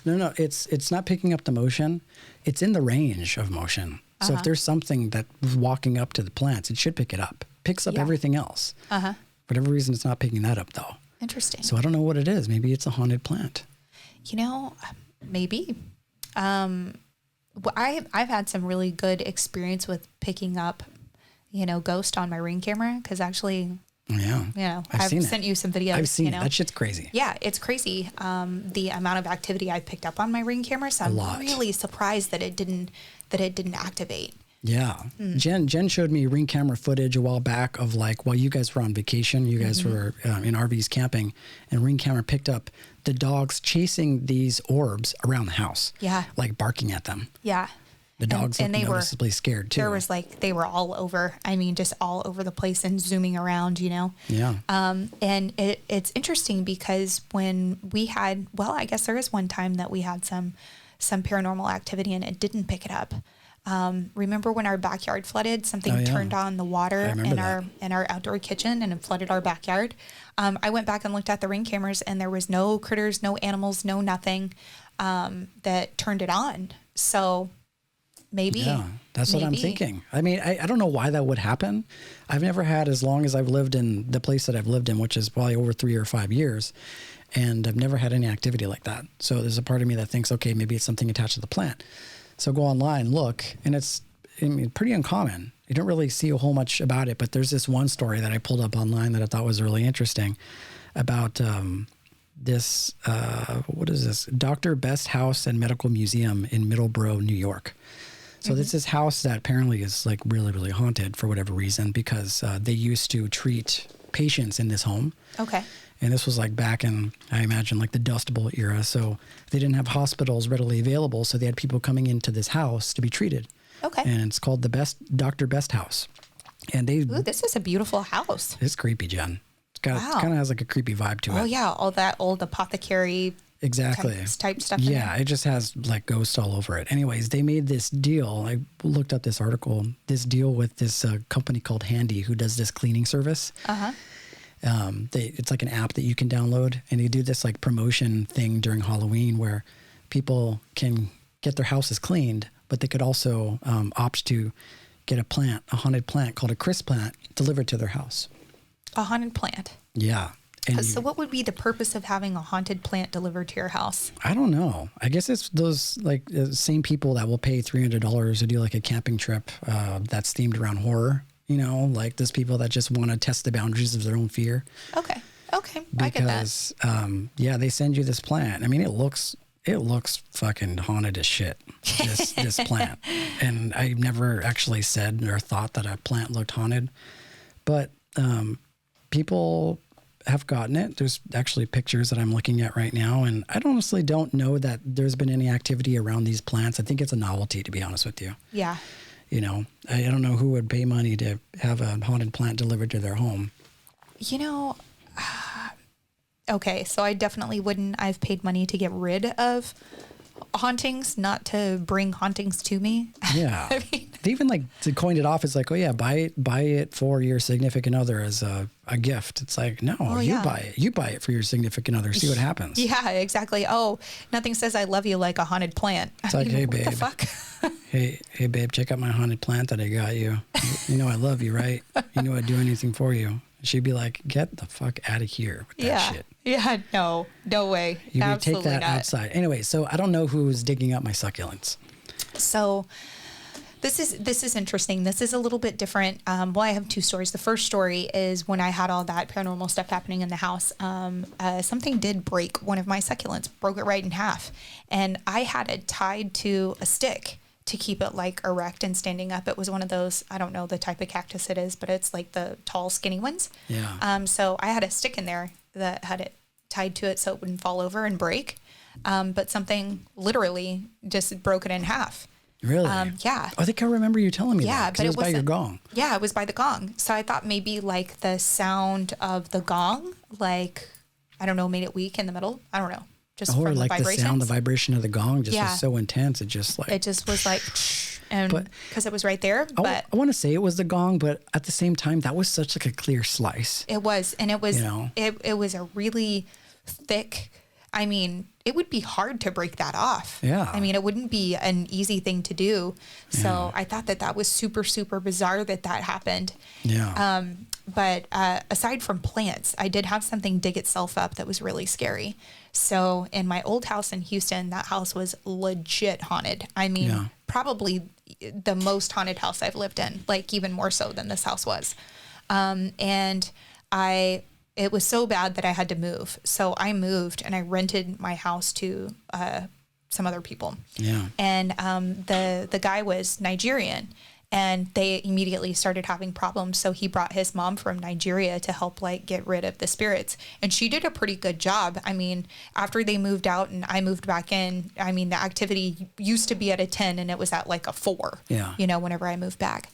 [SPEAKER 2] No, it's not picking up the motion. It's in the range of motion. So if there's something that's walking up to the plants, it should pick it up. Picks up everything else. For whatever reason, it's not picking that up though.
[SPEAKER 3] Interesting.
[SPEAKER 2] So I don't know what it is. Maybe it's a haunted plant.
[SPEAKER 3] You know, maybe. I've had some really good experience with picking up, ghost on my ring camera because actually, I've sent you some videos.
[SPEAKER 2] I've seen it. That shit's crazy.
[SPEAKER 3] Yeah, it's crazy. The amount of activity I picked up on my ring camera. So I'm really surprised that it didn't activate.
[SPEAKER 2] Yeah. Jen showed me ring camera footage a while back of while you guys were on vacation, you guys were in RVs camping, and ring camera picked up the dogs chasing these orbs around the house. Yeah. Like barking at them. Yeah. The dogs looked noticeably scared too.
[SPEAKER 3] There was they were all over. I mean, just all over the place and zooming around, Yeah. And it's interesting because when we had, I guess there is one time that we had some paranormal activity and it didn't pick it up. Remember when our backyard flooded? Something turned on the water in our outdoor kitchen and it flooded our backyard. I went back and looked at the ring cameras and there was no critters, no animals, no nothing that turned it on. So maybe. Yeah,
[SPEAKER 2] that's what I'm thinking. I mean, I don't know why that would happen. I've never had, as long as I've lived in the place that I've lived in, which is probably over 3 or 5 years, and I've never had any activity like that. So there's a part of me that thinks, okay, maybe it's something attached to the plant. So go online, look, and it's pretty uncommon. You don't really see a whole much about it, but there's this one story that I pulled up online that I thought was really interesting about this, what is this? Dr. Best House and Medical Museum in Middleborough, New York. So this is house that apparently is really, really haunted for whatever reason because they used to treat patients in this home. Okay. And this was back in, I imagine, the Dust Bowl era. So they didn't have hospitals readily available. So they had people coming into this house to be treated. Okay. And it's called the Dr. Best House. And ooh,
[SPEAKER 3] this is a beautiful house.
[SPEAKER 2] It's creepy, Jen. It kind of has a creepy vibe to it.
[SPEAKER 3] Oh yeah, all that old apothecary type stuff.
[SPEAKER 2] Yeah, it just has ghosts all over it. Anyways, they made this deal. I looked up this article. This deal with this company called Handy, who does this cleaning service. It's an app that you can download, and they do this promotion thing during Halloween where people can get their houses cleaned, but they could also opt to get a haunted plant called a Chris plant delivered to their house.
[SPEAKER 3] A haunted plant?
[SPEAKER 2] Yeah.
[SPEAKER 3] So what would be the purpose of having a haunted plant delivered to your house?
[SPEAKER 2] I don't know. I guess it's those same people that will pay $300 to do a camping trip that's themed around horror. Those people that just want to test the boundaries of their own fear.
[SPEAKER 3] Okay.
[SPEAKER 2] Because,
[SPEAKER 3] I get that.
[SPEAKER 2] They send you this plant. I mean, it looks fucking haunted as shit, this plant. And I never actually said or thought that a plant looked haunted. But people have gotten it. There's actually pictures that I'm looking at right now. And I honestly don't know that there's been any activity around these plants. I think it's a novelty, to be honest with you. Yeah. I don't know who would pay money to have a haunted plant delivered to their home.
[SPEAKER 3] Okay, so I definitely wouldn't. I've paid money to get rid of hauntings, not to bring hauntings to me.
[SPEAKER 2] Yeah. They even to coin it off. It's oh yeah, buy it for your significant other as a gift. It's no, buy it. You buy it for your significant other. See what happens.
[SPEAKER 3] Yeah, exactly. Oh, nothing says I love you like a haunted plant.
[SPEAKER 2] It's hey babe. What the fuck? hey babe, check out my haunted plant that I got you. You know I love you, right? You know I'd do anything for you. She'd be get the fuck out of here with that shit.
[SPEAKER 3] Yeah, no way.
[SPEAKER 2] You would take that outside. Anyway, so I don't know who's digging up my succulents.
[SPEAKER 3] So This is interesting. This is a little bit different. Well, I have two stories. The first story is when I had all that paranormal stuff happening in the house. Something did break one of my succulents, broke it right in half. And I had it tied to a stick to keep it like erect and standing up. It was one of those, I don't know the type of cactus it is, but it's like the tall, skinny ones.
[SPEAKER 2] Yeah.
[SPEAKER 3] So I had a stick in there that had it tied to it so it wouldn't fall over and break. But something literally just broke it in half.
[SPEAKER 2] Really?
[SPEAKER 3] Yeah.
[SPEAKER 2] I think I remember you telling me that.
[SPEAKER 3] But
[SPEAKER 2] it was by your gong.
[SPEAKER 3] Yeah, it was by the gong. So I thought maybe like the sound of the gong, like, I don't know, made it weak in the middle. I don't know. Just
[SPEAKER 2] or
[SPEAKER 3] from
[SPEAKER 2] like
[SPEAKER 3] the vibrations.
[SPEAKER 2] The sound, the vibration of the gong just was so intense. It just like.
[SPEAKER 3] It just was like, and because it was right there. But
[SPEAKER 2] I want to say it was the gong, but at the same time, that was such like a clear slice.
[SPEAKER 3] It was. And it was, it was a really thick, I mean, it would be hard to break that off.
[SPEAKER 2] Yeah.
[SPEAKER 3] I mean, it wouldn't be an easy thing to do. So I thought that was super, super bizarre that happened.
[SPEAKER 2] Yeah.
[SPEAKER 3] But aside from plants, I did have something dig itself up that was really scary. So in my old house in Houston, that house was legit haunted. I mean, probably the most haunted house I've lived in, like even more so than this house was. And it was so bad that I had to move. So I moved and I rented my house to some other people.
[SPEAKER 2] Yeah.
[SPEAKER 3] And the guy was Nigerian, and they immediately started having problems. So he brought his mom from Nigeria to help like get rid of the spirits. And she did a pretty good job. I mean, after they moved out and I moved back in, I mean, the activity used to be at a 10 and it was at like a 4, whenever I moved back.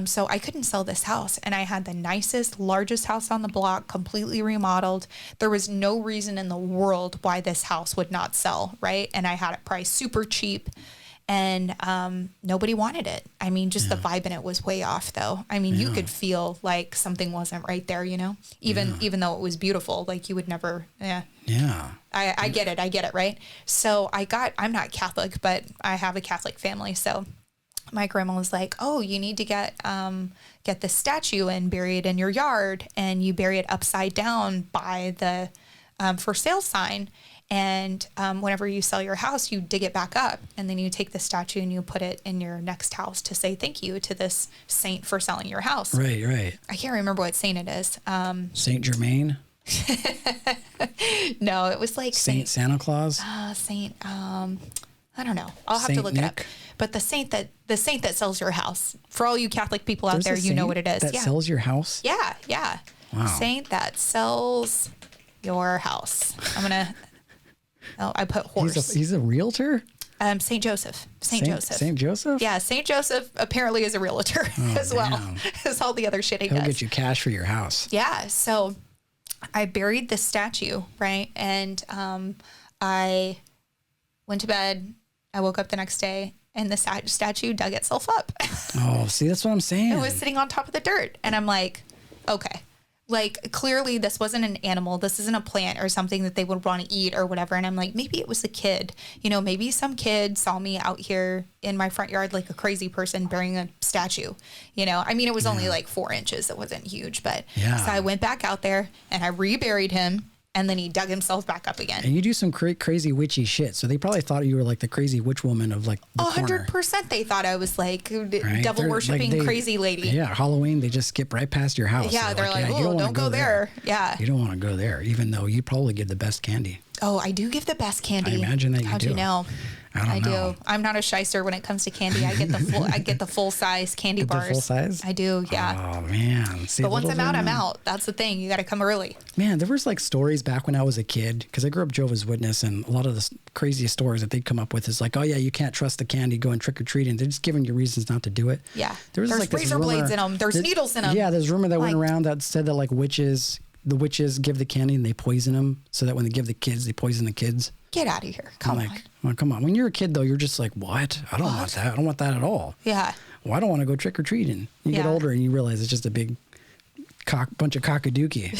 [SPEAKER 3] So I couldn't sell this house, and I had the nicest, largest house on the block, completely remodeled. There was no reason in the world why this house would not sell, right? And I had it priced super cheap, and nobody wanted it. I mean, just the vibe in it was way off, though. I mean, you could feel like something wasn't right there, even though it was beautiful. Like you would never, I get it, right? So I'm not Catholic, but I have a Catholic family, so my grandma was like, oh, you need to get the statue and bury it in your yard, and you bury it upside down by the for sale sign. And whenever you sell your house, you dig it back up, and then you take the statue and you put it in your next house to say thank you to this saint for selling your house.
[SPEAKER 2] Right.
[SPEAKER 3] I can't remember what saint it is.
[SPEAKER 2] Saint Germain?
[SPEAKER 3] No, it was like
[SPEAKER 2] Saint Santa Claus?
[SPEAKER 3] Saint, I don't know. I'll have to look it up. But the saint that sells your house. For all you Catholic people out there, you know what it is.
[SPEAKER 2] That sells your house?
[SPEAKER 3] Yeah.
[SPEAKER 2] Wow.
[SPEAKER 3] Saint that sells your house. I put horse.
[SPEAKER 2] He's a realtor?
[SPEAKER 3] Saint Joseph. Saint Joseph.
[SPEAKER 2] Saint Joseph?
[SPEAKER 3] Yeah, Saint Joseph apparently is a realtor as well as all the other shit he does.
[SPEAKER 2] He'll get you cash for your house.
[SPEAKER 3] Yeah. So I buried the statue, right? And I went to bed. I woke up the next day, and the statue dug itself up.
[SPEAKER 2] Oh, see, that's what I'm saying.
[SPEAKER 3] It was sitting on top of the dirt. And I'm like, okay. Like, clearly this wasn't an animal. This isn't a plant or something that they would want to eat or whatever. And I'm like, maybe it was a kid. Maybe some kid saw me out here in my front yard like a crazy person burying a statue. I mean, it was only like 4 inches. It wasn't huge. But so I went back out there and I reburied him. And then he dug himself back up again.
[SPEAKER 2] And you do some crazy witchy shit. So they probably thought you were like the crazy witch woman of like the
[SPEAKER 3] 100%. They thought I was like devil worshipping crazy lady.
[SPEAKER 2] Yeah, Halloween, they just skip right past your house.
[SPEAKER 3] Yeah, they're like, oh, don't go there. Yeah.
[SPEAKER 2] You don't want to go there, even though you probably give the best candy.
[SPEAKER 3] Oh, I do give the best candy.
[SPEAKER 2] I imagine that you do.
[SPEAKER 3] How'd you know?
[SPEAKER 2] I do.
[SPEAKER 3] I'm not a shyster when it comes to candy. I get the full size candy bars.
[SPEAKER 2] The full size?
[SPEAKER 3] I do. Yeah.
[SPEAKER 2] Oh man. See,
[SPEAKER 3] but once I'm out, I'm out. That's the thing. You got to come early.
[SPEAKER 2] Man, there was like stories back when I was a kid, because I grew up Jehovah's Witness, and a lot of the craziest stories that they'd come up with is like, oh yeah, you can't trust the candy going trick or treating. They're just giving you reasons not to do it.
[SPEAKER 3] Yeah.
[SPEAKER 2] There's
[SPEAKER 3] like razor blades in them. There's needles in them.
[SPEAKER 2] Yeah. There's a rumor that went around that said that like the witches give the candy and they poison them, so that when they give the kids, they poison the kids.
[SPEAKER 3] Get out of here. Come on.
[SPEAKER 2] Well, come on. When you're a kid, though, you're just like, what? I don't want that. I don't want that at all.
[SPEAKER 3] Yeah.
[SPEAKER 2] Well, I don't want to go trick-or-treating. You get older and you realize it's just a big bunch of cockadookie.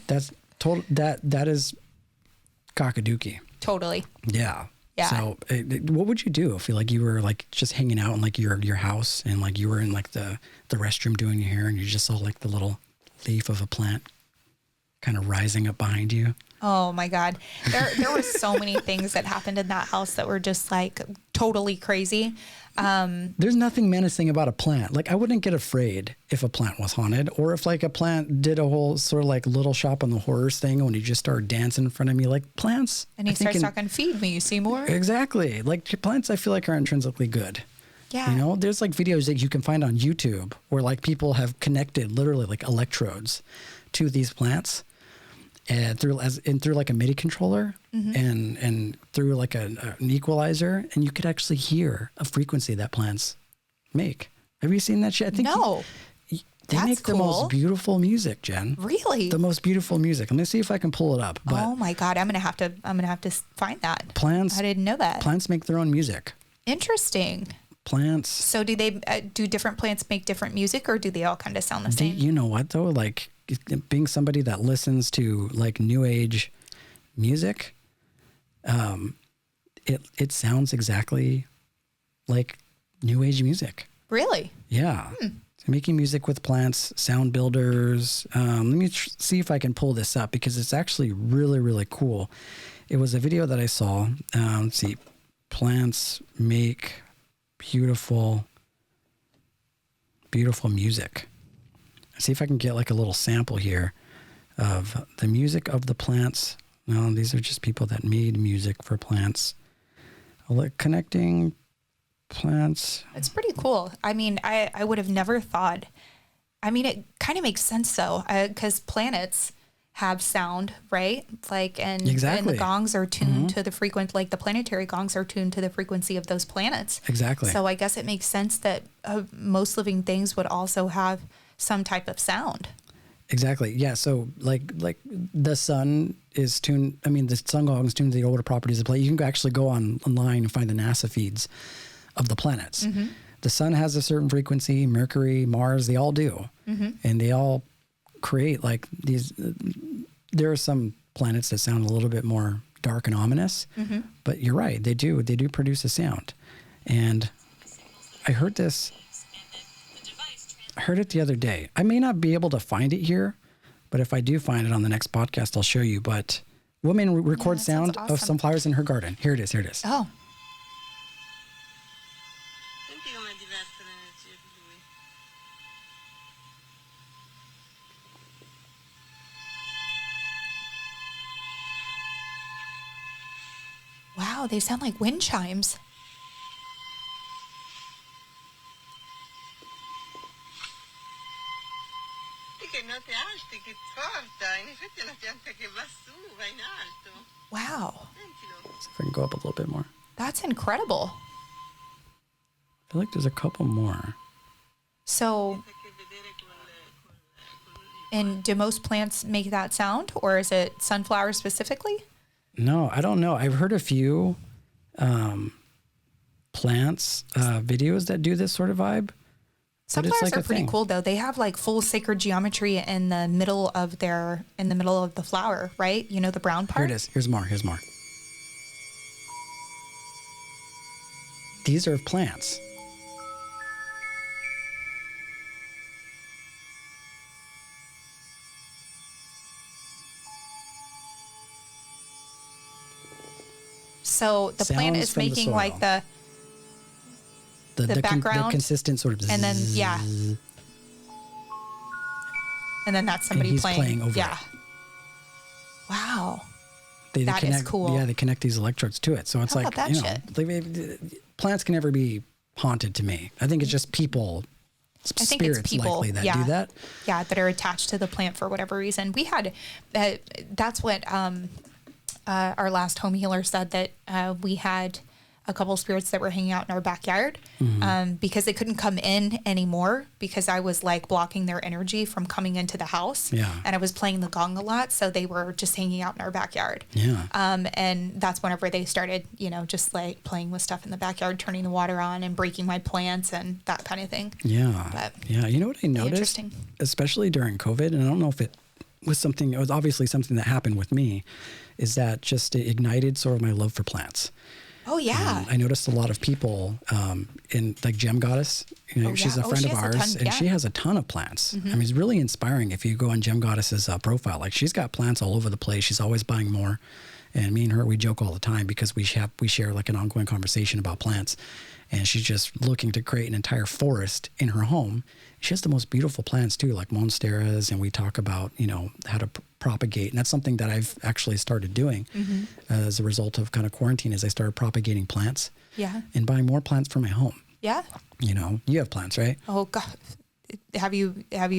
[SPEAKER 2] That's total. That is cockadookie.
[SPEAKER 3] Totally.
[SPEAKER 2] Yeah.
[SPEAKER 3] Yeah.
[SPEAKER 2] So what would you do if you were like just hanging out in like your house, and like you were in like the restroom doing your hair, and you just saw like the little leaf of a plant kind of rising up behind you?
[SPEAKER 3] Oh my God. There were so many things that happened in that house that were just like totally crazy.
[SPEAKER 2] There's nothing menacing about a plant. Like I wouldn't get afraid if a plant was haunted, or if like a plant did a whole sort of like Little Shop on the Horrors thing when he just started dancing in front of me. Like plants.
[SPEAKER 3] And he starts talking, feed me, Seymour.
[SPEAKER 2] Exactly. Like plants I feel like are intrinsically good.
[SPEAKER 3] Yeah.
[SPEAKER 2] You know, there's like videos that you can find on YouTube where like people have connected literally like electrodes to these plants and through like a MIDI controller and through like an equalizer, and you could actually hear a frequency that plants make. Have you seen that shit? I think
[SPEAKER 3] no.
[SPEAKER 2] They make the most beautiful music, Jen.
[SPEAKER 3] Really?
[SPEAKER 2] The most beautiful music. Let me see if I can pull it up. But
[SPEAKER 3] oh my God, I'm gonna have to find that.
[SPEAKER 2] Plants.
[SPEAKER 3] I didn't know that.
[SPEAKER 2] Plants make their own music.
[SPEAKER 3] Interesting.
[SPEAKER 2] Plants.
[SPEAKER 3] So do they do different plants make different music, or do they all kind of sound the same?
[SPEAKER 2] You know what though? Like being somebody that listens to like new age music, it sounds exactly like new age music.
[SPEAKER 3] Really?
[SPEAKER 2] Yeah. So making music with plants, sound builders. Let me see if I can pull this up because it's actually really, really cool. It was a video that I saw. Let's see. Plants make beautiful music. See if I can get like a little sample here of the music of the plants. No, these are just people that made music for plants. Connecting plants.
[SPEAKER 3] It's pretty cool. I mean, I would have never thought. I mean, it kind of makes sense though, because planets have sound, right? Like, and the gongs are tuned to the like the planetary gongs are tuned to the frequency of those planets.
[SPEAKER 2] Exactly.
[SPEAKER 3] So I guess it makes sense that most living things would also have some type of sound.
[SPEAKER 2] Exactly. Yeah. So like the sun is tuned. I mean, the sun gongs tuned to the orbital properties of the planet. You can actually go online and find the NASA feeds of the planets. The sun has a certain frequency. Mercury, Mars, they all do, and they all create like these. There are some planets that sound a little bit more dark and ominous, but you're right. They do produce a sound, and I heard this. I heard it the other day. I may not be able to find it here, but if I do find it on the next podcast, I'll show you. But woman records sound of sunflowers in her garden. Here it is.
[SPEAKER 3] Oh. Wow, they sound like wind chimes. Wow.
[SPEAKER 2] See if I can go up a little bit more.
[SPEAKER 3] That's incredible.
[SPEAKER 2] I feel like there's a couple more.
[SPEAKER 3] So, and do most plants make that sound, or is it sunflowers specifically?
[SPEAKER 2] No, I don't know. I've heard a few plants videos that do this sort of vibe.
[SPEAKER 3] Sunflowers are pretty cool though. They have like full sacred geometry in the middle of the flower, right? You know, the brown part.
[SPEAKER 2] Here it is. Here's more. These are plants.
[SPEAKER 3] So the plant is making like the background,
[SPEAKER 2] the consistent sort of,
[SPEAKER 3] and then and then that's somebody playing over it. Wow, that is cool.
[SPEAKER 2] Yeah, they connect these electrodes to it, so it's like plants can never be haunted to me. I think it's just people. I think spirits it's people likely that do that.
[SPEAKER 3] Yeah, that are attached to the plant for whatever reason. We had that's what our last home healer said, that we had a couple of spirits that were hanging out in our backyard because they couldn't come in anymore because I was like blocking their energy from coming into the house.
[SPEAKER 2] Yeah.
[SPEAKER 3] And I was playing the gong a lot. So they were just hanging out in our backyard.
[SPEAKER 2] Yeah.
[SPEAKER 3] And that's whenever they started, just like playing with stuff in the backyard, turning the water on and breaking my plants and that kind of thing.
[SPEAKER 2] Yeah.
[SPEAKER 3] But
[SPEAKER 2] yeah. You know what I noticed, especially during COVID, and I don't know if it was obviously something that happened with me, is that just it ignited sort of my love for plants.
[SPEAKER 3] Oh, yeah.
[SPEAKER 2] I noticed a lot of people in like Gem Goddess. She's a friend of ours, and she has a ton of plants. I mean, it's really inspiring if you go on Gem Goddess's profile. Like, she's got plants all over the place. She's always buying more. And me and her, we joke all the time because we share like an ongoing conversation about plants. And she's just looking to create an entire forest in her home. She has the most beautiful plants too, like monsteras. And we talk about, how to propagate. And that's something that I've actually started doing as a result of kind of quarantine, is I started propagating plants and buying more plants for my home.
[SPEAKER 3] Yeah.
[SPEAKER 2] You have plants, right?
[SPEAKER 3] Oh God. Have you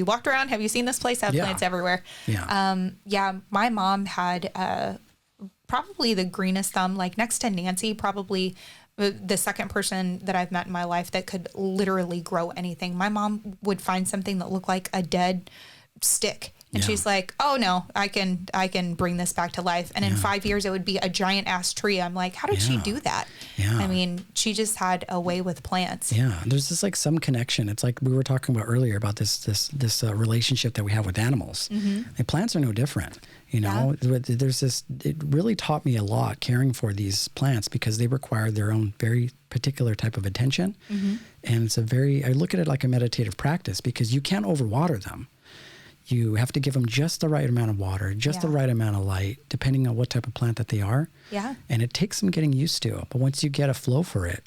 [SPEAKER 3] walked around? Have you seen this place? I have plants everywhere.
[SPEAKER 2] Yeah.
[SPEAKER 3] My mom had, probably the greenest thumb, like next to Nancy, probably the second person that I've met in my life that could literally grow anything. My mom would find something that looked like a dead stick. And she's like, oh no, I can bring this back to life. And in 5 years, it would be a giant ass tree. I'm like, how did she do that? Yeah. I mean, she just had a way with plants. Yeah.
[SPEAKER 2] There's just like some connection. It's like we were talking about earlier about this relationship that we have with animals. And plants are no different. There's this, it really taught me a lot caring for these plants because they require their own very particular type of attention. And it's I look at it like a meditative practice because you can't overwater them. You have to give them just the right amount of water, just the right amount of light, depending on what type of plant that they are. Yeah. And it takes some getting used to. But once you get a flow for it,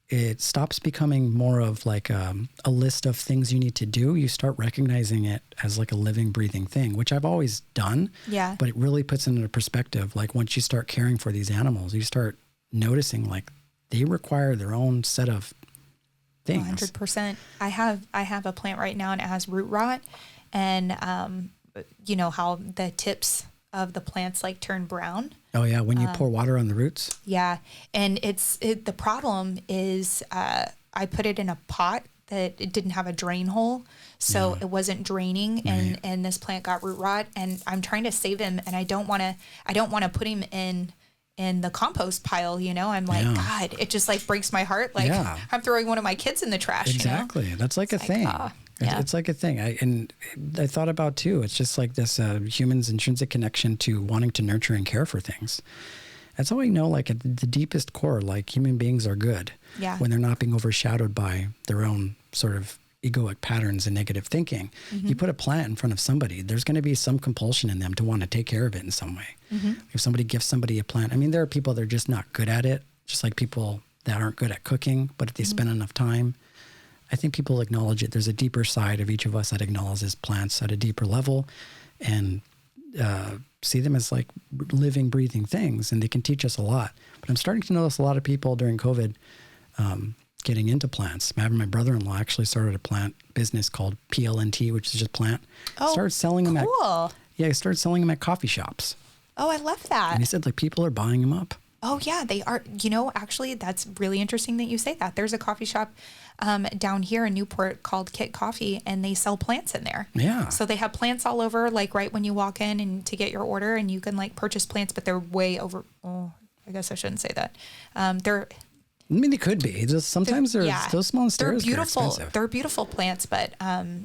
[SPEAKER 2] it stops becoming more of like a list of things you need to do. You start recognizing it as like a living, breathing thing, which I've always done. Yeah. But it really puts it into perspective. Like once you start caring for these animals, you start noticing like they require their own set of things.
[SPEAKER 3] 100%. I have a plant right now and it has root rot. And, you know how the tips of the plants like turn brown.
[SPEAKER 2] Oh yeah. When you pour water on the roots.
[SPEAKER 3] Yeah. And the problem is, I put it in a pot that it didn't have a drain hole. So it wasn't draining and this plant got root rot and I'm trying to save him and I don't want to put him in the compost pile, I'm like, God, it just like breaks my heart. Like I'm throwing one of my kids in the trash.
[SPEAKER 2] Exactly. That's like a thing. It's like a thing. I thought about too. It's just like this human's intrinsic connection to wanting to nurture and care for things. That's how I know, like at the deepest core, like human beings are good when they're not being overshadowed by their own sort of egoic patterns and negative thinking. You put a plant in front of somebody, there's going to be some compulsion in them to want to take care of it in some way. If somebody gives somebody a plant, I mean, there are people that are just not good at it, just like people that aren't good at cooking, but if they spend enough time, I think people acknowledge it. There's a deeper side of each of us that acknowledges plants at a deeper level and see them as like living, breathing things, and they can teach us a lot. But I'm starting to notice a lot of people during COVID getting into plants. My brother-in-law actually started a plant business called PLNT, which is just plant. Started selling them he started selling them at coffee shops.
[SPEAKER 3] Oh, I love that.
[SPEAKER 2] And he said like people are buying them up.
[SPEAKER 3] Oh yeah, they are. Actually, that's really interesting that you say that. There's a coffee shop down here in Newport called Kit Coffee, and they sell plants in there. Yeah. So they have plants all over, like right when you walk in and to get your order, and you can like purchase plants, but they're way over. Oh, I guess I shouldn't say that.
[SPEAKER 2] I mean, they could be. Sometimes they're those monsteras.
[SPEAKER 3] They're beautiful.
[SPEAKER 2] Are expensive.
[SPEAKER 3] They're beautiful plants, but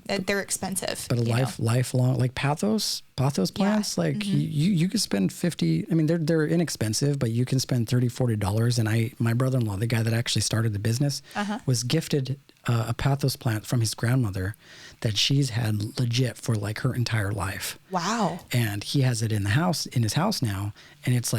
[SPEAKER 3] they're expensive.
[SPEAKER 2] But lifelong, like pothos plants, like you could spend $50. I mean, they're inexpensive, but you can spend $30-$40. And my brother-in-law, the guy that actually started the business, was gifted a pothos plant from his grandmother that she's had legit for like her entire life. Wow. And he has it in his house now, and it's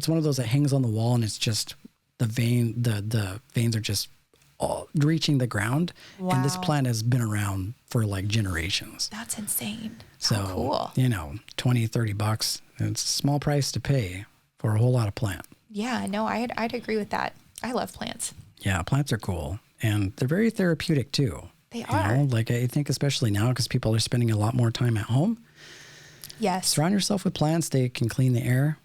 [SPEAKER 2] one of those that hangs on the wall, and it's just. The veins are just all reaching the ground. Wow. And this plant has been around for like generations.
[SPEAKER 3] That's insane.
[SPEAKER 2] So, cool. $20-$30, it's a small price to pay for a whole lot of plant.
[SPEAKER 3] Yeah, no, I'd agree with that. I love plants.
[SPEAKER 2] Yeah, plants are cool. And they're very therapeutic too.
[SPEAKER 3] They are.
[SPEAKER 2] Like I think especially now because people are spending a lot more time at home.
[SPEAKER 3] Yes.
[SPEAKER 2] Surround yourself with plants. They can clean the air.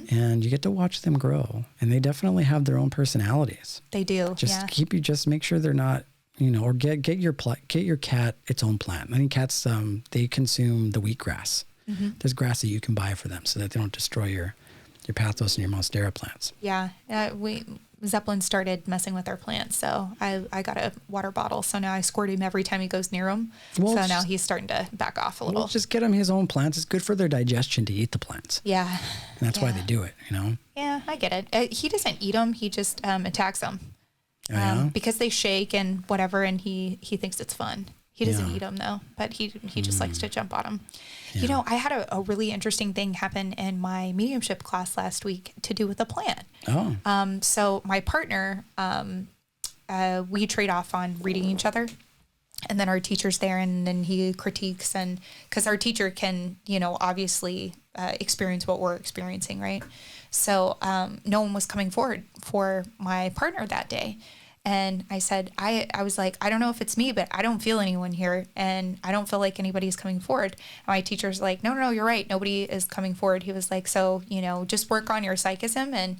[SPEAKER 2] And you get to watch them grow, and they definitely have their own personalities.
[SPEAKER 3] They do.
[SPEAKER 2] Just make sure they're not, or get your cat its own plant. I think cats, they consume the wheatgrass. There's grass that you can buy for them so that they don't destroy your pothos and your monstera plants.
[SPEAKER 3] Yeah. Zeppelin started messing with our plants, so I got a water bottle. So now I squirt him every time he goes near them. Well, so now he's starting to back off a little.
[SPEAKER 2] Well, just get him his own plants. It's good for their digestion to eat the plants.
[SPEAKER 3] Yeah.
[SPEAKER 2] And that's why they do it,
[SPEAKER 3] Yeah, I get it. He doesn't eat them. He just attacks them. Because they shake and whatever, and he thinks it's fun. He doesn't eat them though, but he just likes to jump on them. Yeah. You know, I had a really interesting thing happen in my mediumship class last week to do with a plant. Oh. So my partner, we trade off on reading each other, and then our teacher's there, and then he critiques, and because our teacher can, you know, obviously experience what we're experiencing, right? So no one was coming forward for my partner that day. And I said, I was like, I don't know if it's me, but I don't feel anyone here, and I don't feel like anybody's coming forward. And my teacher's like, no, you're right. Nobody is coming forward. He was like, so, you know, just work on your psychism and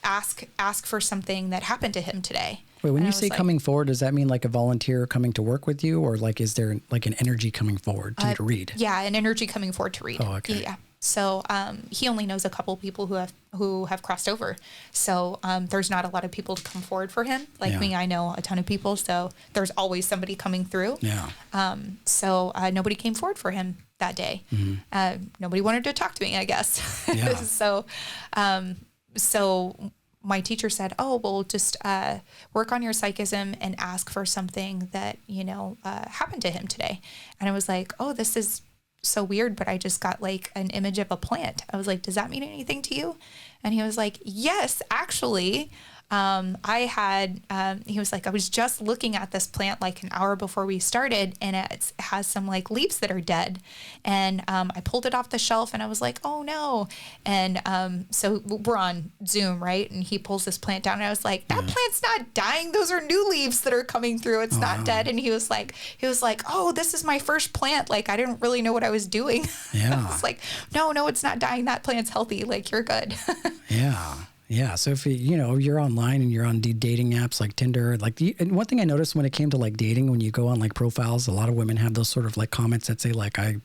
[SPEAKER 3] ask for something that happened to him today.
[SPEAKER 2] Wait, when you say coming forward, does that mean like a volunteer coming to work with you, or like is there like an energy coming forward to you to read?
[SPEAKER 3] Yeah, an energy coming forward to read.
[SPEAKER 2] Oh, okay.
[SPEAKER 3] Yeah. So he only knows a couple people who have crossed over. So there's not a lot of people to come forward for him. Like me, I know a ton of people. So there's always somebody coming through. Yeah. So nobody came forward for him that day. Mm-hmm. Nobody wanted to talk to me, I guess. Yeah. So my teacher said, oh, well, just work on your psychism and ask for something that, you know, happened to him today. And I was like, oh, this is so weird, but I just got like an image of a plant. I was like, does that mean anything to you? And he was like, yes, actually. He was like, I was just looking at this plant like an hour before we started, and it has some like leaves that are dead. And I pulled it off the shelf, and I was like, oh no. And so we're on Zoom, right? And he pulls this plant down, and I was like, that plant's not dying. Those are new leaves that are coming through. It's not dead. And he was like, oh, this is my first plant. Like, I didn't really know what I was doing. Yeah. I was like, no, it's not dying. That plant's healthy. Like, you're good.
[SPEAKER 2] Yeah. Yeah. So if you're online and you're on dating apps like Tinder, and one thing I noticed when it came to like dating, when you go on like profiles, a lot of women have those sort of like comments that say like, I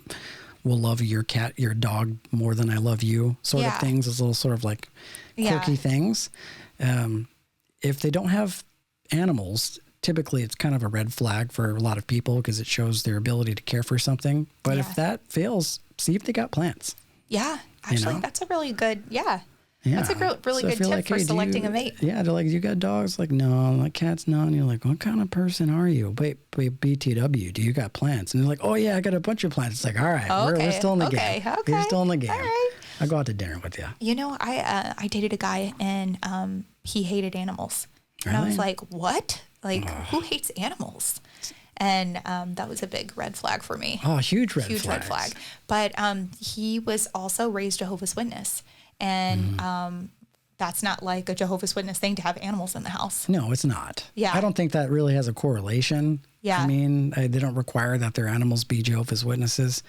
[SPEAKER 2] will love your cat, your dog more than I love you sort of things. Those little sort of like quirky things. If they don't have animals, typically it's kind of a red flag for a lot of people because it shows their ability to care for something. But if that fails, see if they got plants.
[SPEAKER 3] Yeah. Actually, that's a really good, Yeah. That's a really good tip
[SPEAKER 2] like,
[SPEAKER 3] for selecting a mate.
[SPEAKER 2] Yeah, they're like, you got dogs? Like, no, like cats, no. And you're like, what kind of person are you? Wait, BTW, do you got plants? And they're like, oh yeah, I got a bunch of plants. It's like, all right, we're still in the game. Okay. We're still in the game. All right. I'll go out to dinner with you.
[SPEAKER 3] You know, I dated a guy, and he hated animals. Really? And I was like, what? Like, who hates animals? And that was a big red flag for me.
[SPEAKER 2] Oh, huge red flag.
[SPEAKER 3] But he was also raised Jehovah's Witness. And that's not like a Jehovah's Witness thing to have animals in the house.
[SPEAKER 2] No, it's not.
[SPEAKER 3] Yeah.
[SPEAKER 2] I don't think that really has a correlation. Yeah. I mean, they don't require that their animals be Jehovah's Witnesses.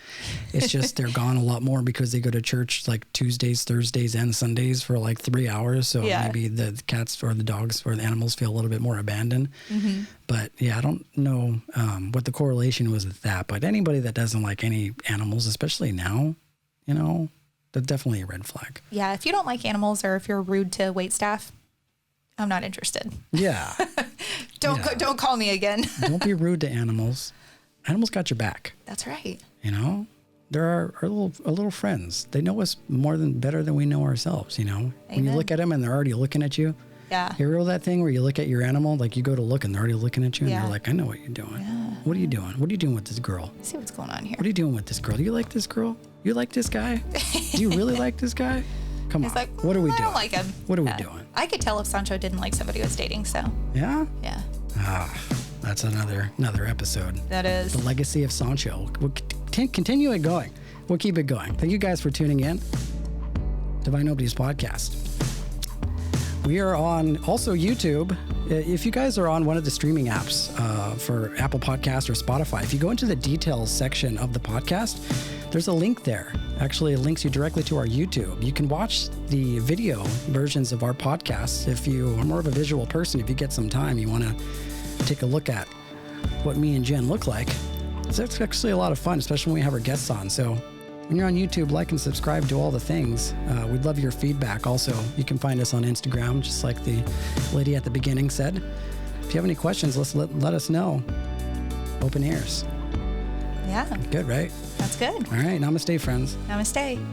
[SPEAKER 2] It's just they're gone a lot more because they go to church like Tuesdays, Thursdays, and Sundays for like 3 hours. So maybe the cats or the dogs or the animals feel a little bit more abandoned. Mm-hmm. But yeah, I don't know what the correlation was with that. But anybody that doesn't like any animals, especially now, you know, that's definitely a red flag.
[SPEAKER 3] Yeah, if you don't like animals or if you're rude to waitstaff, I'm not interested.
[SPEAKER 2] Yeah.
[SPEAKER 3] Don't call me again.
[SPEAKER 2] Don't be rude to animals. Animals got your back.
[SPEAKER 3] That's right.
[SPEAKER 2] You know, they're our little friends. They know us better than we know ourselves, you know. Amen. When you look at them and they're already looking at you. Yeah. You ever know that thing where you look at your animal, like you go to look and they're already looking at you and they're like, I know what you're doing. Yeah. What are you doing? What are you doing with this girl?
[SPEAKER 3] Let's see what's going on here.
[SPEAKER 2] What are you doing with this girl? Do you like this girl? You like this guy? Do you really like this guy? Come on.
[SPEAKER 3] Like,
[SPEAKER 2] what are we doing?
[SPEAKER 3] I don't like him.
[SPEAKER 2] What are we doing?
[SPEAKER 3] I could tell if Sancho didn't like somebody who was dating, so.
[SPEAKER 2] Yeah?
[SPEAKER 3] Yeah.
[SPEAKER 2] That's another episode.
[SPEAKER 3] That is.
[SPEAKER 2] The legacy of Sancho. We'll continue it going. We'll keep it going. Thank you guys for tuning in. Divine Nobodies podcast. We are on also YouTube. If you guys are on one of the streaming apps for Apple Podcast or Spotify, if you go into the details section of the podcast, there's a link there. Actually, it links you directly to our YouTube. You can watch the video versions of our podcasts. If you are more of a visual person, if you get some time, you want to take a look at what me and Jen look like. It's actually a lot of fun, especially when we have our guests on. So when you're on YouTube, like and subscribe to all the things. We'd love your feedback. Also, you can find us on Instagram, just like the lady at the beginning said. If you have any questions, let us know. Open ears.
[SPEAKER 3] Yeah.
[SPEAKER 2] Good, right?
[SPEAKER 3] That's good.
[SPEAKER 2] All right. Namaste, friends.
[SPEAKER 3] Namaste.